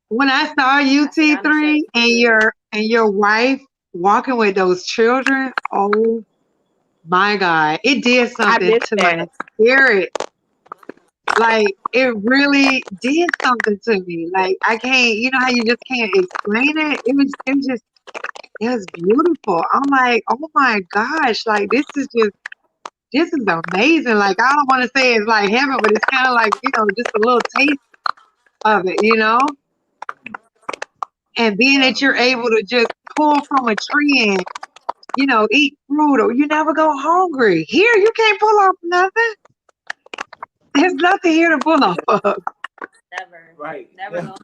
when I saw you I said I T done shed a three few tears. and your wife walking with those children, oh my God. It did I something missed to my that. spirit. Like it really did something to me. Like I can't, you know how you just can't explain it. It was beautiful. I'm like, oh my gosh, like this is amazing. Like I don't want to say it's like heaven, but it's kind of like, you know, just a little taste of it, you know? And being that Wow. you're able to just pull from a tree and, you know, eat fruit or you never go hungry. Here you can't pull off nothing. There's nothing here to pull off of. Never. Right. Never Yeah. go.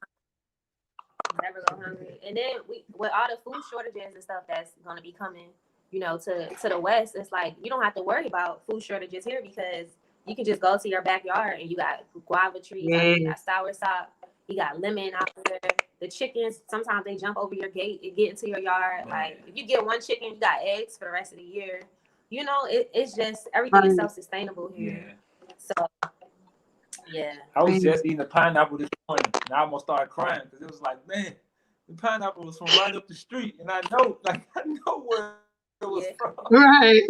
Never go hungry. And then we, with all the food shortages and stuff that's gonna be coming, you know, to the West, it's like you don't have to worry about food shortages here because you can just go to your backyard and you got guava trees out there, you Yeah, got soursop, you got lemon out there. The chickens, sometimes they jump over your gate and get into your yard. Man. Like if you get one chicken, you got eggs for the rest of the year. You know, it's just everything is right. self-sustainable here. Yeah. So yeah. I was Right. just eating a pineapple this morning, and I almost started crying because it was like, man, the pineapple was from right up the street, and I know where it was Yeah. from. Right.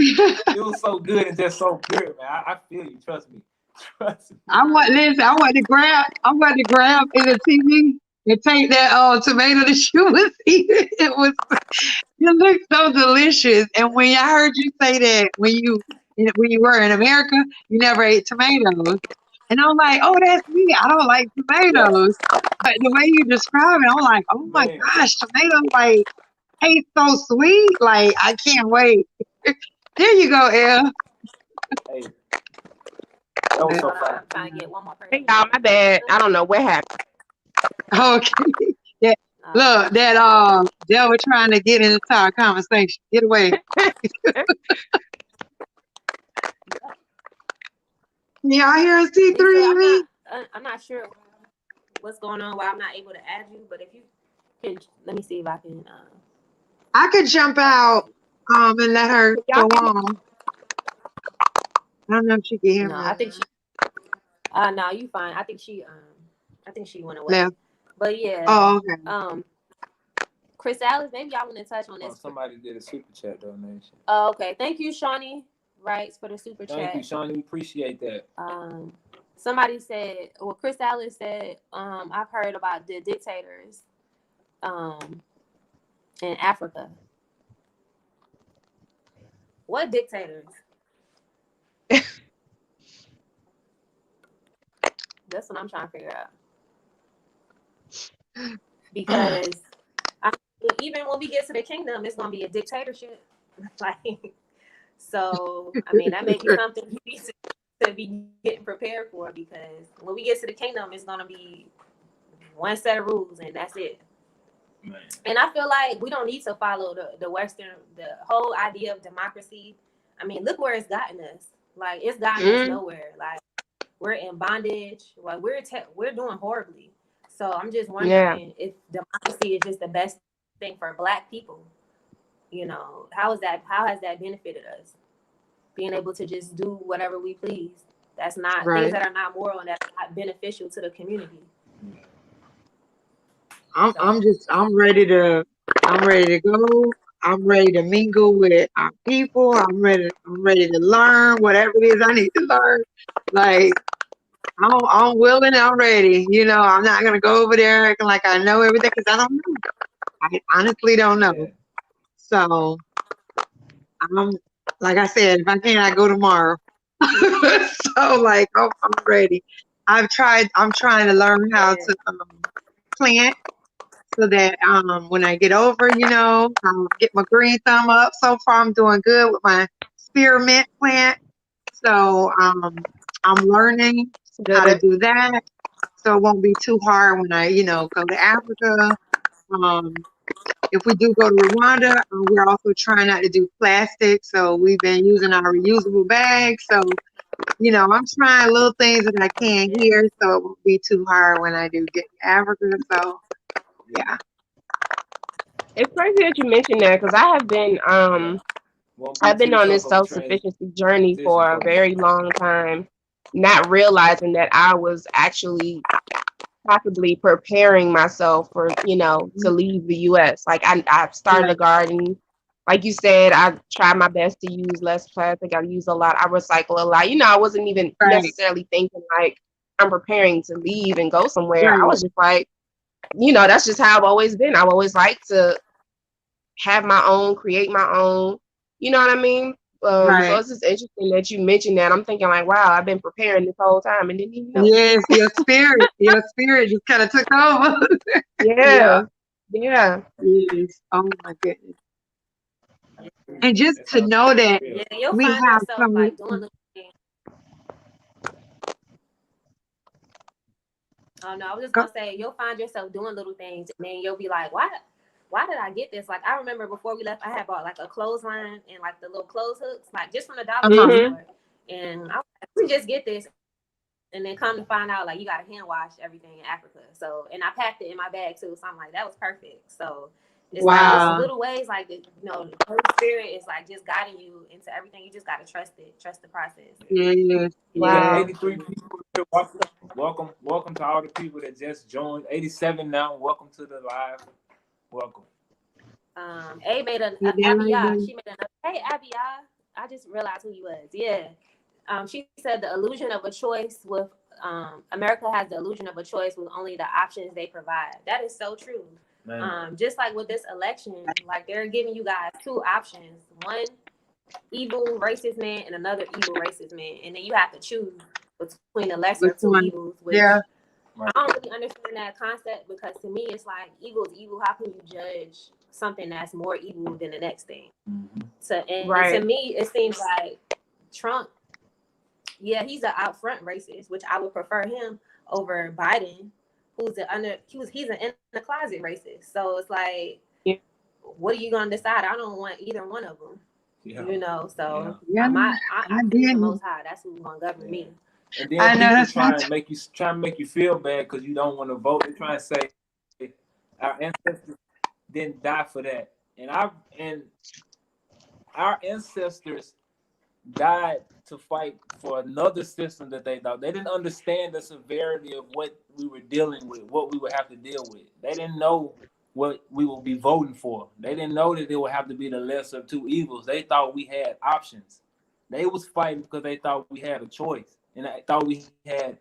It was so good and just so pure, man. I feel you. Trust me. Trust me. I want to grab in the TV and take that tomato that you was eating. It looked so delicious. And when I heard you say that when you were in America, you never ate tomatoes. And I'm like, oh, that's me. I don't like Yeah, tomatoes. But the way you describe it, I'm like, oh my man. gosh, tomatoes like taste so sweet. Like I can't wait. There you go, Elle. Hey, that was But, so Hold on, fun. I'm trying to get one more person. Hey y'all, my bad. I don't know what happened. okay. Yeah. Look, that they were trying to get into our conversation. Get away. Can y'all hear us, Lisa, T3 and me? I'm not sure what's going on, why I'm not able to add you, but if you can, let me see if I can. I could jump out and let her Y'all go hear me? on. I don't know if she can hear No, me I or think not. she. No, you fine. I think she went away. Left. But yeah, Oh, okay. Chris Alice, maybe y'all want to touch on Oh, this. somebody did a super chat donation. Oh, okay. Thank you, Shawnee Wrights, for the super Thank you, chat. Shawnee. We appreciate that. Somebody said, well, Chris Alice said, I've heard about the dictators in Africa. What dictators? That's what I'm trying to figure out. Because even when we get to the kingdom, it's gonna be a dictatorship. Like, so I mean, that may be something you need to be getting prepared for because when we get to the kingdom, it's gonna be one set of rules and that's it. Man. And I feel like we don't need to follow the whole idea of democracy. I mean, look where it's gotten us. Like, it's gotten us nowhere. Like, we're in bondage. Like, we're doing horribly. So I'm just Yeah. wondering if democracy is just the best thing for Black people. You know, how has that benefited us? Being able to just do whatever we please. That's not things Right. that are not moral and that's not beneficial to the community. I'm ready to go. I'm ready to mingle with our people. I'm ready to learn whatever it is I need to learn. Like I'm willing, I'm ready. You know, I'm not gonna go over there acting like I know everything because I don't know. I honestly don't know. Yeah. So I'm like I said, if I can, I go tomorrow. So like I'm ready. I'm trying to learn how to plant so that when I get over, you know, I'll get my green thumb up. So far I'm doing good with my spearmint plant. So I'm learning how to Good. do that. So it won't be too hard when I, you know, go to Africa. Um, if we do go to Rwanda, we're also trying not to do plastic. So we've been using our reusable bags. So, you know, I'm trying little things that I can Yeah. here. So it won't be too hard when I do get to Africa. So, yeah. It's crazy that you mentioned that because Yeah. Won't be I've been too on tough this of a self-sufficiency journey transition for for a me. very long time, not realizing that I was actually possibly preparing myself for, to leave the US. Like I started a Right. garden. Like you said, I try my best to use less plastic. I use a lot. I recycle a lot. I wasn't even Right. necessarily thinking like I'm preparing to leave and go somewhere, I Right. was just like, that's just how I've always been. I've always liked to have my own, create my own. You know what I mean? So Right. it's just interesting that you mentioned that. I'm thinking like, wow, I've been preparing this whole time and didn't even know. Yes, your spirit just kind of took over. Yeah, Yeah. yeah, Yes. Oh my goodness. And Yeah, just that's to how know that it Yeah, you'll we find have yourself some. like doing little things. Oh no, I was just Go, gonna say you'll find yourself doing little things, and then you'll be like, why did I get this? Like I remember before we left, I had bought like a clothesline and like the little clothes hooks, like just from the Dollar uh-huh. hmm Store. And I was like, we just get this, and then come to find out like you got to hand wash everything in Africa. So and I packed it in my bag too. So I'm like, that was perfect. So it's like it's Wow. little ways like the Holy Spirit is like just guiding you into everything. You just gotta trust it, trust the process. Yes. We got Yes. wow, 83 people here. Welcome to all the people that just joined. 87 now. Welcome to the live. Welcome. A made an You did like Abiyah. that. She made another. Hey Abiyah, I just realized who you was. Yeah. She said the illusion of a choice with America has the illusion of a choice with only the options they provide. That is so true. Just like with this election, like they're giving you guys two options: one evil racist man and another evil racist man, and then you have to choose between the lesser Which of two one? evils. Which Yeah. Right. I don't really understand that concept because to me it's like evil is evil. How can you judge something that's more evil than the next thing? Mm-hmm. So and to right. me it seems like Trump, yeah, he's an out front racist, which I would prefer him over Biden, who's he's an in the closet racist. So it's like, Yeah. what are you gonna decide? I don't want either one of them. Yeah. So Yeah. I I please the did. Most High. That's who's gonna govern Yeah. me. And then I know people that's not. try and make you feel bad because you don't want to vote. They try and say our ancestors didn't die for that, and our ancestors died to fight for another system that they thought they didn't understand the severity of what we were dealing with, what we would have to deal with. They didn't know what we would be voting for. They didn't know that it would have to be the lesser of two evils. They thought we had options. They was fighting because they thought we had a choice, and I thought we had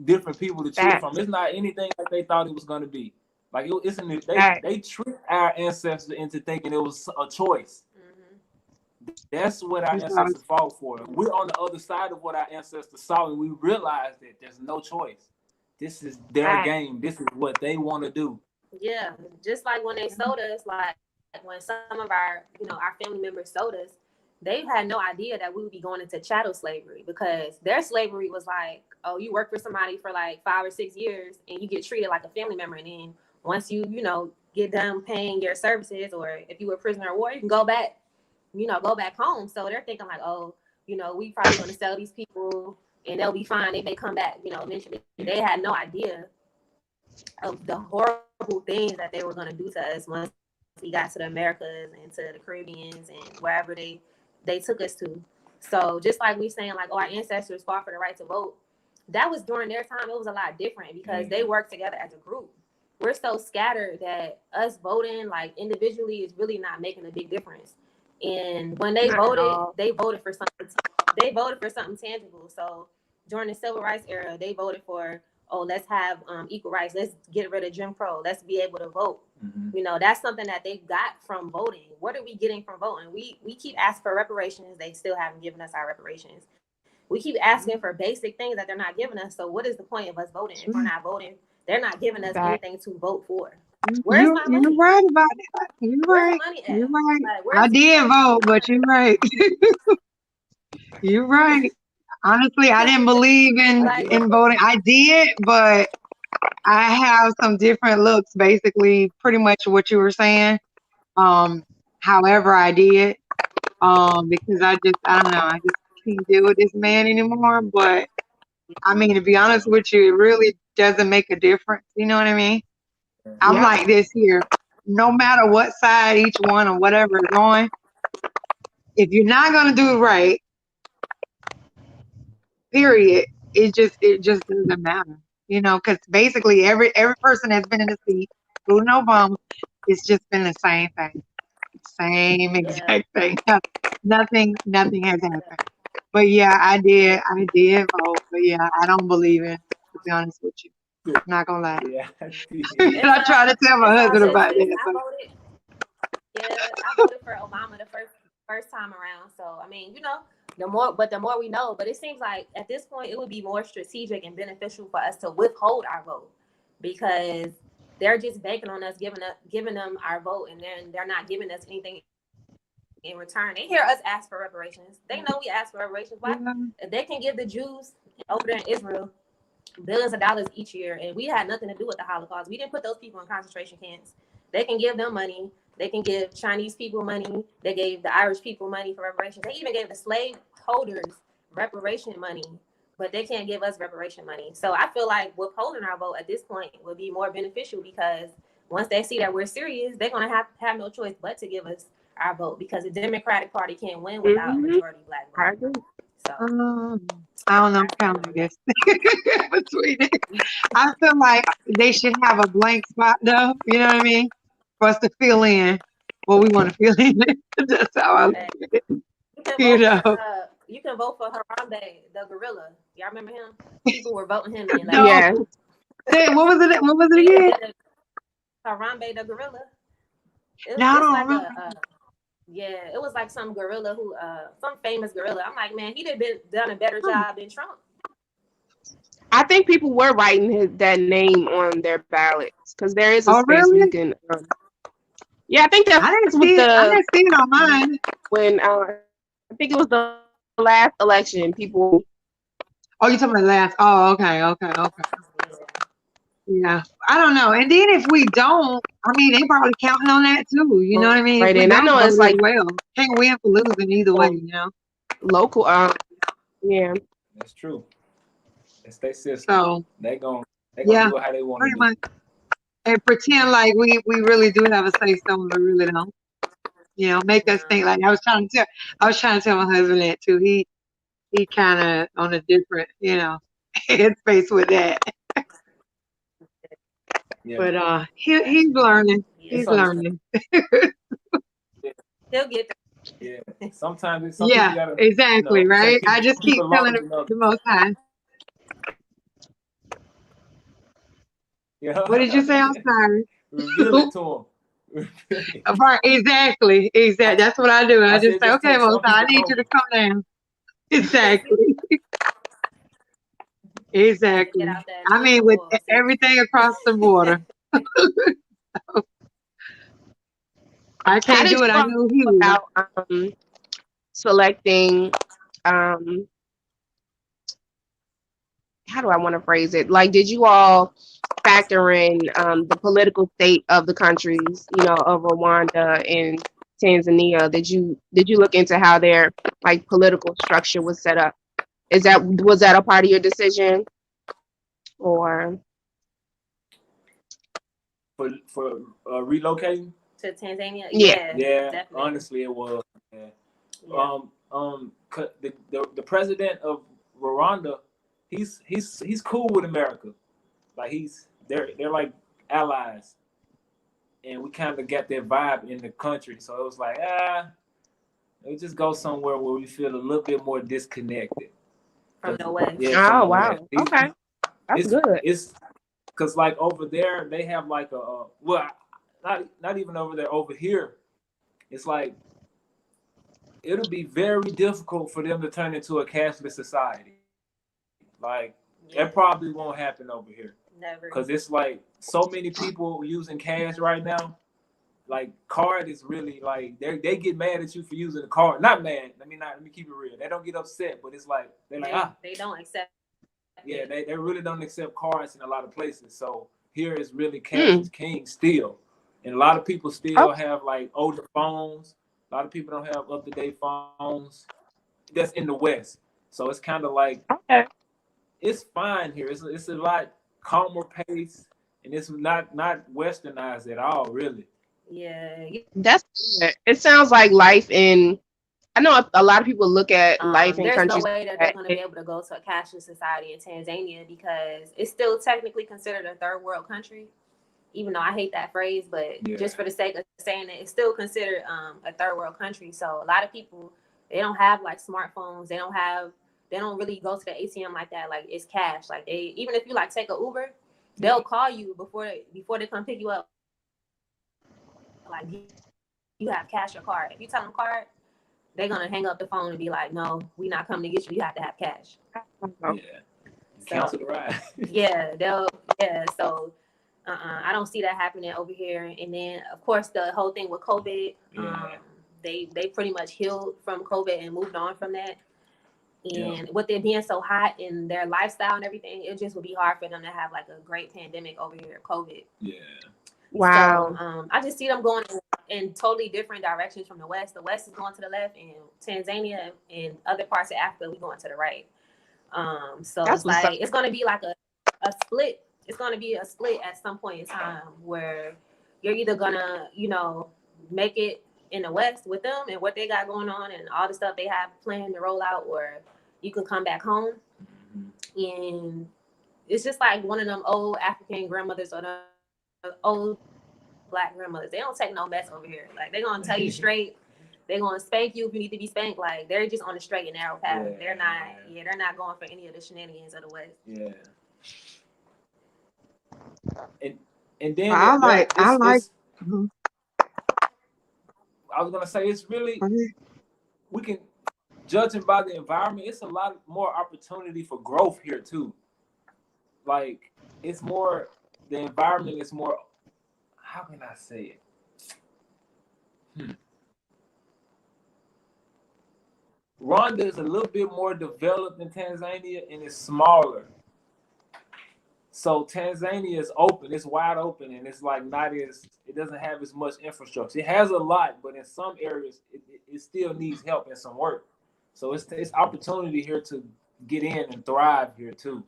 different people to choose from. Facts, It's not anything like they thought it was going to be. Like facts. they tricked our ancestors into thinking it was a choice. That's what our ancestors fought for. We're on the other side of what our ancestors saw, and we realized that there's no choice. This is their Facts. game. This is what they want to do. Yeah, just like when they sold us, like when some of our family members sold us, they had no idea that we would be going into chattel slavery because their slavery was like, oh, you work for somebody for like 5 or 6 years and you get treated like a family member, and then once you get done paying your services, or if you were a prisoner of war, you can go back home. So they're thinking like, oh, we probably going to sell these people and they'll be fine. They may come back, eventually. They had no idea of the horrible things that they were going to do to us once we got to the Americas and to the Caribbeans and wherever they took us to. So just like we saying like, oh, our ancestors fought for the right to vote, that was during their time. It was a lot different because they worked together as a group. We're so scattered that us voting like individually is really not making a big difference. And when they Not at voted, all. they voted for something. They voted for something tangible. So during the civil rights era, they voted for, oh, let's have equal rights. Let's get rid of Jim Crow. Let's be able to vote. That's something that they got from voting. What are we getting from voting? We keep asking for reparations. They still haven't given us our reparations. We keep asking for basic things that they're not giving us. So what is the point of us voting if we're not voting? They're not giving us Facts. anything to vote for. Where's You're my you're money? right about that. You're Where's the right. money You're at? right. Like, I where's did vote, but you're right. You're right. Honestly, I didn't believe in like in voting. I did, but I have some different looks. Basically, pretty much what you were saying. Um, however, I did. Because I don't know. I just can't deal with this man anymore. But I mean, to be honest with you, it really doesn't make a difference. You know what I mean? I'm Yep. like this here. No matter what side each one or whatever is on, if you're not gonna do it right, period, it just doesn't matter. Because basically every person that's been in the seat, including Obama, it's just been the same thing. Same yeah, exact thing. Nothing has happened. But yeah, I did vote. But yeah, I don't believe in to be honest with you. I'm not gonna lie. Yeah, And I tried to tell my It's all husband good, about sis. that. I voted. Yeah, I voted for Obama the first time around. So I mean, the more we know. But it seems like at this point it would be more strategic and beneficial for us to withhold our vote because they're just banking on us giving them our vote, and then they're not giving us anything in return. They hear us ask for reparations. They know we ask for reparations. Why? Yeah. If they can give the Jews over there in Israel billions of dollars each year, and we had nothing to do with the Holocaust. We didn't put those people in concentration camps. They can give them money. They can give Chinese people money. They gave the Irish people money for reparations. They even gave the slave holders reparation money, but they can't give us reparation money. So I feel like withholding our vote at this point would be more beneficial because once they see that we're serious, they're going to have no choice but to give us our vote because the Democratic Party can't win without a majority black I vote. agree. So I don't know, I'm kind of like this between it. I feel like they should have a blank spot though, you know what I mean? For us to fill in what we want to fill in. That's how I look okay. at it. You can You vote know. for Harambe, the gorilla. Y'all remember him? People were voting him in. Like, No. Yeah. Hey, what was it? What was it he again? did Harambe the gorilla. No, I It's don't like remember. it was like some gorilla some famous gorilla. I'm like, man, he'd have done a better job than Trump. I think people were writing that name on their ballots because there is a Oh, space where you really? can. Yeah, I think that's I didn't what see it. I the didn't see it on mine. when I think it was the last election. People. Oh, you talking about last? Oh, okay. Yeah. I don't know. And then if we don't, I mean, they probably counting on that too. You know what I mean? If Right, we and I don't know vote it's as like well, can't win for losing either way. You know. local. Yeah. that's true. It's their system. So They gonna yeah, do it how they want to pretty do. much. And pretend like we really do have a say so, but really don't. You know, make us think like I was trying to tell my husband that too. He kind of on a different, headspace with that. Yeah, But he's learning. Yeah, He's it's understandable. learning. Yeah, he'll get yeah. Sometimes some people Yeah, gotta, exactly, say right? I just keep keep it telling longer him than others. the most high. Yeah, What did you say? I'm sorry. reveal it to them. Right, exactly. That's what I do. I I just said say, just okay, tell most some high, I people need you don't. to come down. Exactly. get Exactly. out that I mean, anointing with oil, sis. everything across the border. I How can't did do it. you I all know he feel will. about selecting? Um, how do I want to phrase it? Like, did you all factor in the political state of the countries, of Rwanda and Tanzania? Did you look into how their like political structure was set up? Was that a part of your decision, or For relocating. To Tanzania. yeah? Yeah, Yeah, definitely. honestly, it was. Yeah. Yeah. The president of Rwanda, he's cool with America. Like they're like allies, and we kind of got that vibe in the country. So it was like let's just go somewhere where we feel a little bit more disconnected. From the West. Yeah, from Oh the West. wow, okay, that's good. It's because like over there they have like not even over there. Over here, it's like it'll be very difficult for them to turn into a cashless society. Like that probably won't happen over here. Never. Because it's like so many people using cash right now. Like card is really like they get mad at you for using the card. Not mad. Let me keep it real. They don't get upset, but it's like they're like they don't accept. yeah, they really don't accept cards in a lot of places. So here is really cash is king still. And a lot of people still have like older phones. A lot of people don't have up-to-date phones. That's in the West. So it's kind of like Okay. it's fine here. It's a lot calmer pace, and it's not westernized at all, really. Yeah. That's good. It sounds like life in. I know a lot of people look at life in There's no countries. way that they're going to be able to go to a cashless society in Tanzania because it's still technically considered a third world country. Even though I hate that phrase, but just for the sake of saying it, it's still considered a third world country. So a lot of people, they don't have like smartphones. They don't have they don't really go to the ATM like that. Like it's cash. Like they, even if you like take a Uber, they'll call you before they come pick you up. Like you have cash or card. If you tell them card, they're gonna hang up the phone and be like, no, we not coming to get you. You have to have cash. Yeah. Cancel the ride. So I don't see that happening over here. And then of course the whole thing with COVID, they pretty much healed from COVID and moved on from that. And with it being so hot in their lifestyle and everything, it just would be hard for them to have like a great pandemic over here, COVID. Yeah. Wow. So I just see them going in totally different directions from the West. The West is going to the left, and Tanzania and other parts of Africa, we going to the right. So That's it's like it's going to be like a split. It's going to be a split at some point in time where you're either gonna, make it in the West with them and what they got going on and all the stuff they have planned to roll out, or you can come back home. And it's just like one of them old African grandmothers or the old Black grandmothers. They don't take no mess over here. Like they're gonna tell you straight. They're gonna spank you if you need to be spanked. Like they're just on the straight and narrow path. They're not going for any of the shenanigans of the West. Yeah. And then I was gonna say it's really we can, judging by the environment, it's a lot more opportunity for growth here too. Like it's more, the environment is more, how can I say it? Rwanda is a little bit more developed than Tanzania and it's smaller. So Tanzania is open, it's wide open, and it's like it doesn't have as much infrastructure. It has a lot, but in some areas it still needs help and some work. So it's opportunity here to get in and thrive here too.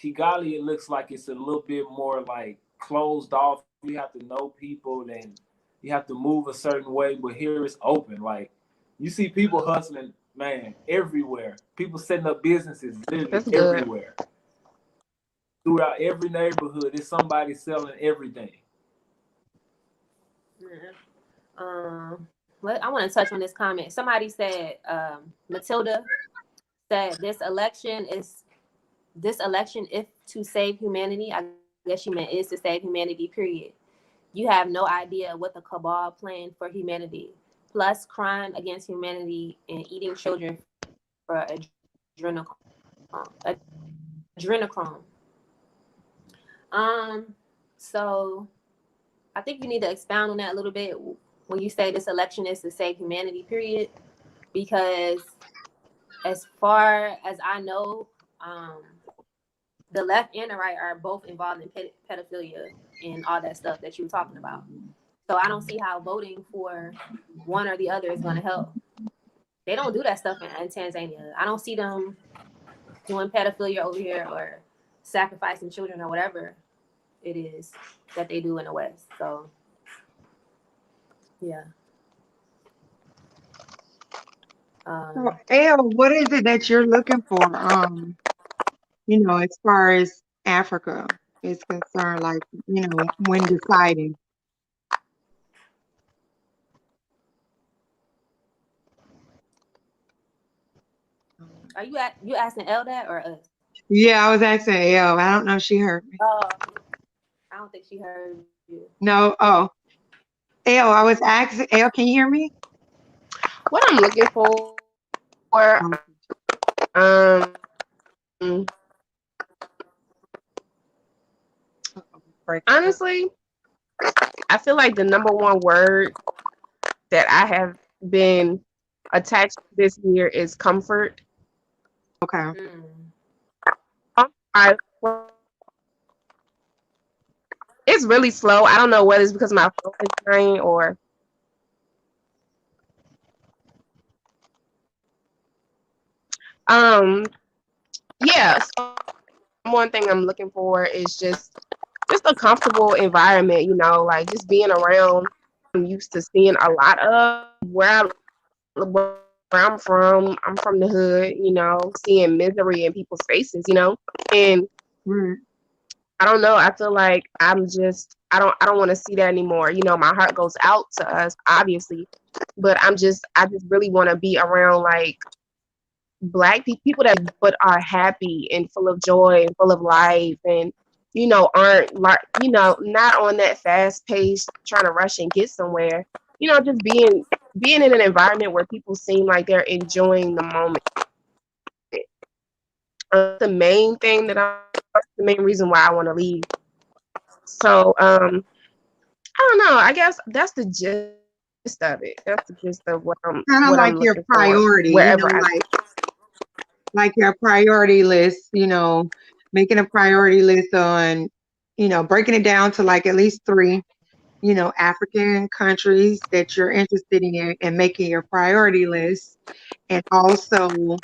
Kigali, it looks like it's a little bit more like closed off. You have to know people and you have to move a certain way, but here it's open. Like you see people hustling, man, everywhere. People setting up businesses literally everywhere. Throughout every neighborhood, there's somebody selling everything. I want to touch on this comment. Somebody said, Matilda said, this election, if to save humanity, I guess she meant is to save humanity, period. You have no idea what the cabal planned for humanity. Plus crime against humanity and eating children for adrenochrome. So I think you need to expound on that a little bit when you say this election is to save humanity, period. Because as far as I know, the left and the right are both involved in pedophilia and all that stuff that you were talking about. So I don't see how voting for one or the other is going to help. They don't do that stuff in Tanzania. I don't see them doing pedophilia over here or sacrificing children or whatever it is that they do in the West. So, yeah. So, Elle, what is it that you're looking for? As far as Africa is concerned, like, when deciding. Are you asking Elle that or us? Yeah, I was asking Elle. I don't know if she heard me. Oh, I don't think she heard you. No. Oh, Elle, I was asking. Elle, can you hear me? What I'm looking for, honestly, I feel like the number one word that I have been attached to this year is comfort. Okay. It's really slow. I don't know whether it's because my phone is dying or yeah. So one thing I'm looking for is just a comfortable environment, like just being around. I'm used to seeing a lot of where I'm from. I'm from the hood, seeing misery in people's faces, and I don't know. I feel like I don't want to see that anymore. My heart goes out to us, obviously, but I just really want to be around like Black people that but are happy and full of joy and full of life, and aren't like not on that fast pace trying to rush and get somewhere. Just being in an environment where people seem like they're enjoying the moment. The main thing that's the main reason why I want to leave. So I don't know. I guess that's the gist of it. That's the gist of Kind of what like I'm your looking for priority, wherever I like your priority list, making a priority list on, breaking it down to like at least three, African countries that you're interested in and making your priority list. And also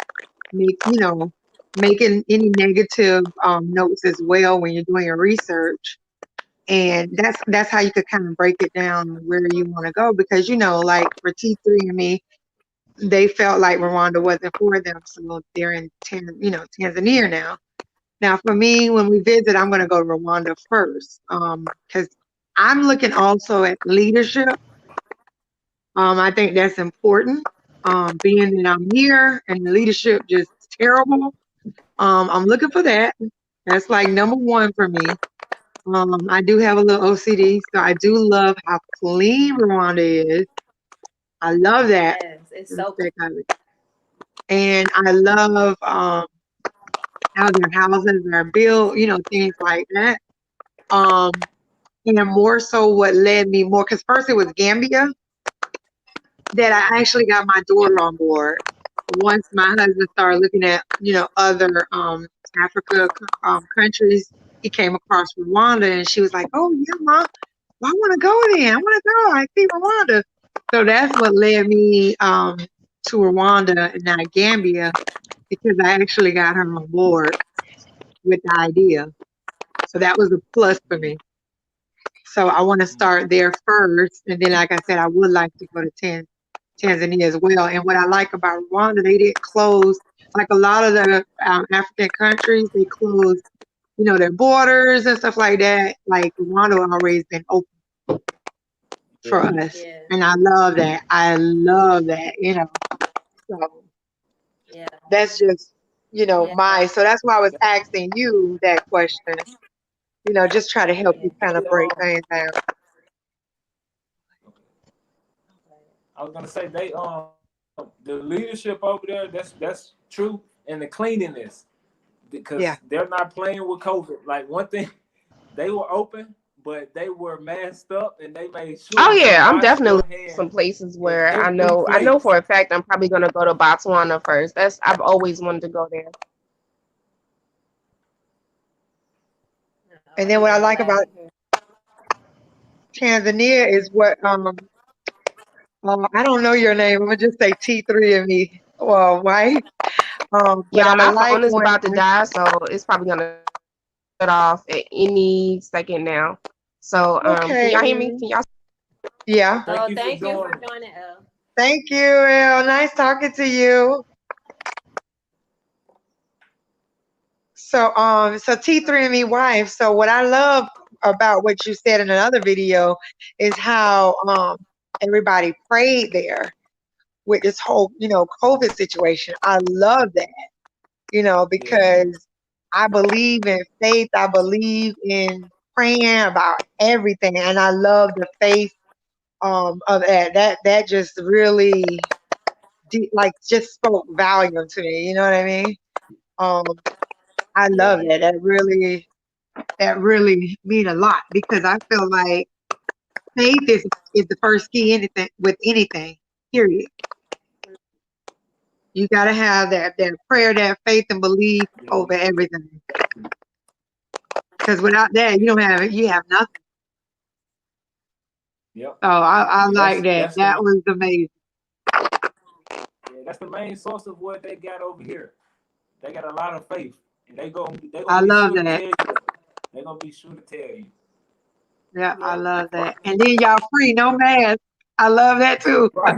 making any negative notes as well when you're doing your research. And that's how you could kind of break it down where you want to go, because like for T3 and me, they felt like Rwanda wasn't for them, so they're in Tanzania now. Now for me, when we visit, I'm going to go to Rwanda first, because I'm looking also at leadership. I think that's important. Being that I'm here and the leadership just terrible, I'm looking for that. That's like number one for me. I do have a little OCD, so I do love how clean Rwanda is. I love that Yes, it's so aspect of it. And I love how their houses are built, things like that. And more so what led me more, because first it was Gambia that I actually got my daughter on board. Once my husband started looking at, other Africa countries, he came across Rwanda and she was like, oh, yeah, Mom, I want to go there. I want to go. I see Rwanda. So that's what led me to Rwanda and not Gambia, because I actually got her on board with the idea. So that was a plus for me. So I want to start there first. And then, like I said, I would like to go to Tanzania as well. And what I like about Rwanda, they didn't close, like a lot of the African countries, they closed, their borders and stuff like that. Like Rwanda always been open for Yeah. us. yeah, And I love that. I love that, So yeah, that's just, yeah, so that's why I was asking you that question, just try to help yeah. you kind of They, break things down. I was gonna say the leadership over there, that's true, and the cleanliness, because Yeah. they're not playing with COVID. Like one thing, they were open, but they were masked up, and they made Oh sure to yeah, I'm wash definitely your hands some places in where every I know place. for a fact I'm probably gonna go to Botswana first. I've always wanted to go there. And Oh then what I yeah, I'm like glad about to hear. Tanzania is what I don't know your name. I'm gonna just say T3 and me. Well, white. But Y'all, I my like phone is when about to die, so it's probably gonna shut off at any second now. So can okay. y'all hear me? Can y'all? Yeah. Thank Oh, you for thank you for joining. joining, Elle. Thank you, El. Nice talking to you. So T3 and me wife. So what I love about what you said in another video is how everybody prayed there with this whole, COVID situation. I love that, Yeah, because I believe in faith. I believe in praying about everything. And I love the faith of that. That just really like just spoke volume to me. You know what I mean? Um, I yeah, love that. That really mean a lot, because I feel like faith is the first key anything with anything. Period. You gotta have that prayer, that faith and belief yeah, over everything. Because without that, you don't have it. You have nothing. yep. So I And like that. that's That the was amazing. yeah, that's the main source of what they got over here. They got a lot of faith, and they I gonna be love sure to that. tell you. They gonna be sure to tell you. Yeah, I Yeah. love that. And then y'all free, no mask. I love that too. Right,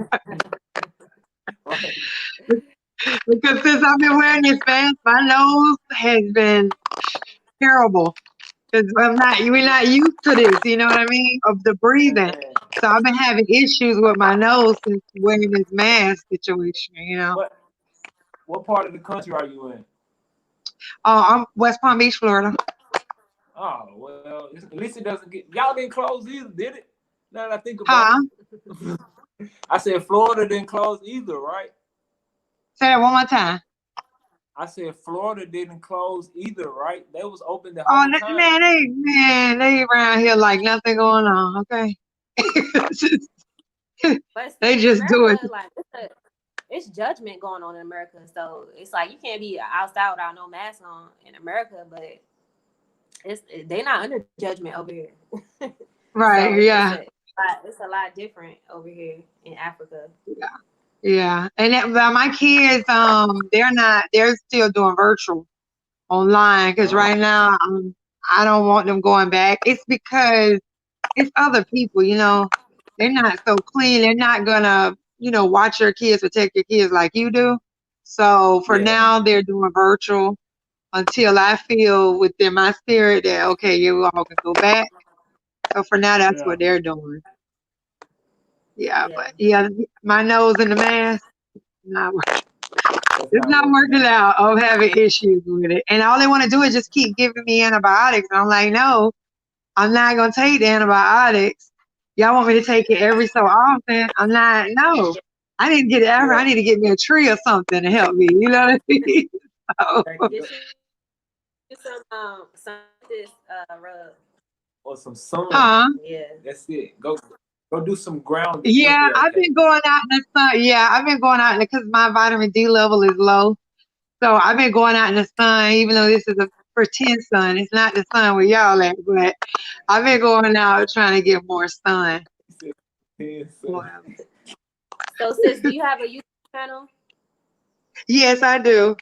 right. Because since I've been wearing this mask, my nose has been terrible. Because we're not used to this, you know what I mean? Of the breathing. Man. So I've been having issues with my nose since wearing this mask situation. What What part of the country are you in? I'm West Palm Beach, Florida. Oh well, at least it doesn't get. Y'all didn't close either, did it? Now that I think about Huh? it, I said Florida didn't close either, right? Say that one more time. I said Florida didn't close either, right? They was open the Oh, whole time. they around here like nothing going on. Okay. But They in just do it. America, like it's judgment going on in America. So it's like you can't be outside without no mask on in America, but they not under judgment over here. Right. So Yeah. it's a lot different over here in Africa. Yeah. And but my kids, they're still doing virtual online because right now, I don't want them going back. It's because it's other people, they're not so clean. They're not gonna, watch your kids, protect your kids like you do. So for Yeah. now, they're doing virtual until I feel within my spirit that okay, you all can go back. So for now, that's Yeah. what they're doing. Yeah, Yeah. but yeah, my nose in the mask, not working. That's It's not not working working out. out. I'm having issues with it, and all they want to do is just keep giving me antibiotics. And I'm like, no, I'm not gonna take the antibiotics. Y'all want me to take it every so often? I'm not. No, I need to get it. I Yeah. need to get me a tree or something to help me. You know what I mean? So, Get you some this rub. Or some sun. huh? Yeah. That's it. Go do some grounding. You'll Yeah, be I've okay. been going out in the sun. Yeah, I've been going out because my vitamin D level is low. So I've been going out in the sun, even though this is a pretend sun. It's not the sun where y'all at, but I've been going out trying to get more sun. Wow. So sis, do you have a YouTube channel? Yes, I do.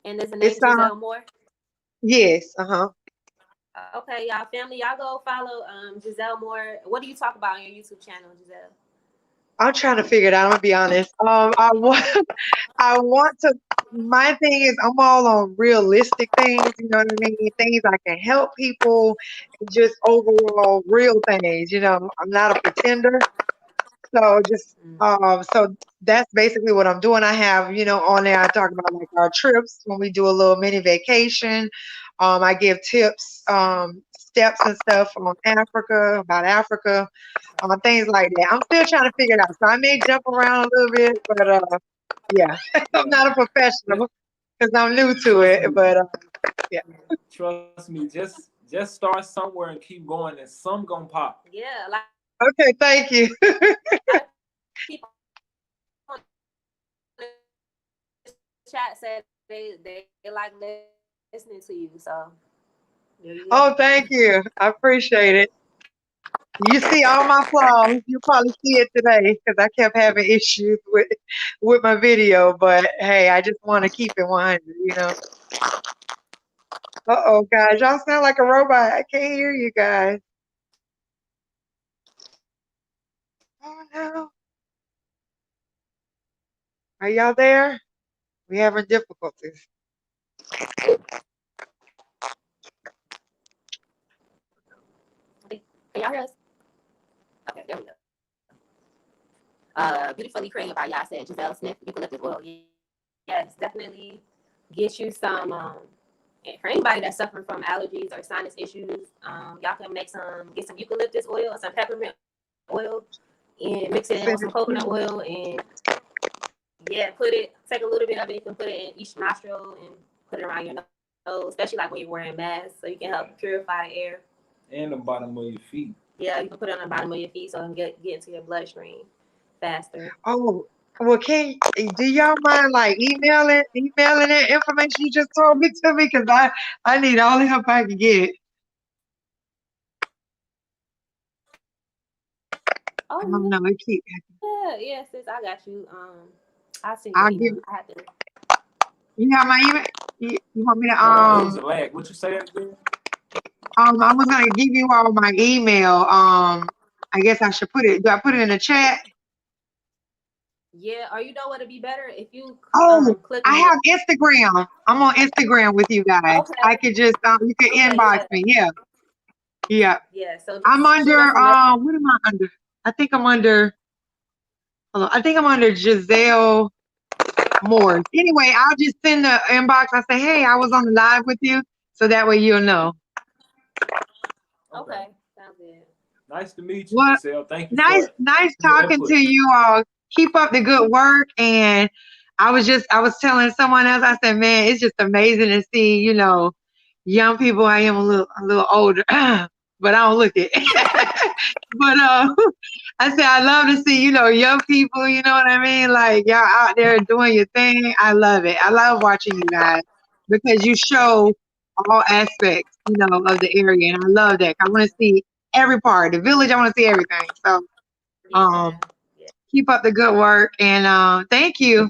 And is the name It's Giselle Moore? yes, uh-huh. Okay, y'all family, y'all go follow Giselle Moore. What do you talk about on your YouTube channel, Giselle? I'm trying to figure it out. I'm gonna be honest. I want, I want to. My thing is, I'm all on realistic things. You know what I mean? Things I can help people, just overall real things. I'm not a pretender. So just so that's basically what I'm doing. I have, on there I talk about like our trips when we do a little mini vacation. I give tips, steps and stuff on Africa, about Africa, things like that. I'm still trying to figure it out. So I may jump around a little bit, but yeah, I'm Yeah. not a professional because I'm new to Trust it. me. But yeah. Trust me. Just start somewhere and keep going, and some gonna pop. Yeah, like Okay, thank you. a lot of people on the chat said they like listening to you. So there you go. Oh, thank you. I appreciate it. You see all my flaws. You probably see it today because I kept having issues with my video. But hey, I just want to keep it 100. Uh-oh, guys, y'all sound like a robot. I can't hear you guys. Oh no, are y'all there? We having difficulties. Can y'all hear us? Okay, there we go. Beautifully created by y'all said Giselle Smith eucalyptus oil. Yes, definitely get you some. And for anybody that's suffering from allergies or sinus issues, y'all can get some eucalyptus oil or some peppermint oil and mix it in with some coconut oil and take a little bit of it. You can put it in each nostril and put it around your nose, especially like when you're wearing masks, so you can help purify the air. And the bottom of your feet. Yeah, you can put it on the bottom of your feet so it can get into your bloodstream faster. Oh, well, do y'all mind like emailing that information you just told me to me? Because I need all the help I can get. I Oh don't know. It keep. yeah, sis, I got you. I'll send you I'll an give. email. I have to. You have my email. You want me to It was a lag. What you say again? I was gonna give you all my email. I guess I should put it. Do I put it in the chat? Yeah, or you know what? It'd be better if you Oh, click I on your. have Instagram. I'm on Instagram with you guys. I Okay. could just you can Okay. inbox Yeah. me. Yeah, yeah. Yeah. So I'm just shoot under us a message. what am I under? I think I'm under. Hold on. I think I'm under Giselle. more. Anyway, I'll just send the inbox. I say, hey, I was on the live with you, so that way you'll know. Okay, sounds good. Nice to meet you, Well, Giselle. Thank you nice for your talking input. to you all. Keep up the good work. And I was telling someone else, I said, man, it's just amazing to see, young people. I am a little older, but I don't look it. But I said I love to see, young people, you know what I mean? Like y'all out there doing your thing. I love it. I love watching you guys because you show all aspects, of the area. And I love that. I want to see every part. The village, I want to see everything. So Yeah. keep up the good work and thank you.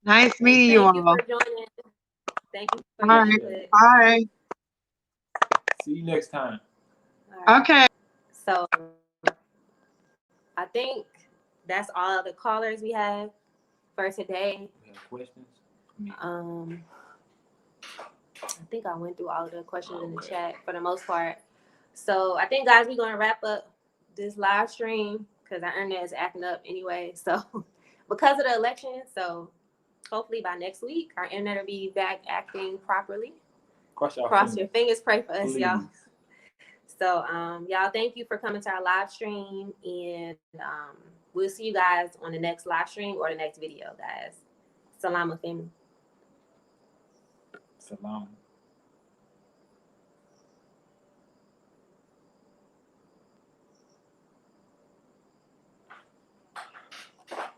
Nice And meeting you thank you all. for joining. Thank you for All your right. input. Bye. See you next time. All right. Okay. So I think that's all the callers we have for today. We have questions. I think I went through all of the questions in the chat for the most part. So I think, guys, we're gonna wrap up this live stream because our internet is acting up anyway. So because of the election, so hopefully by next week our internet will be back acting properly. Cross your fingers, pray for us, y'all. So y'all, thank you for coming to our live stream, and we'll see you guys on the next live stream or the next video, guys. Salam, family. Salam.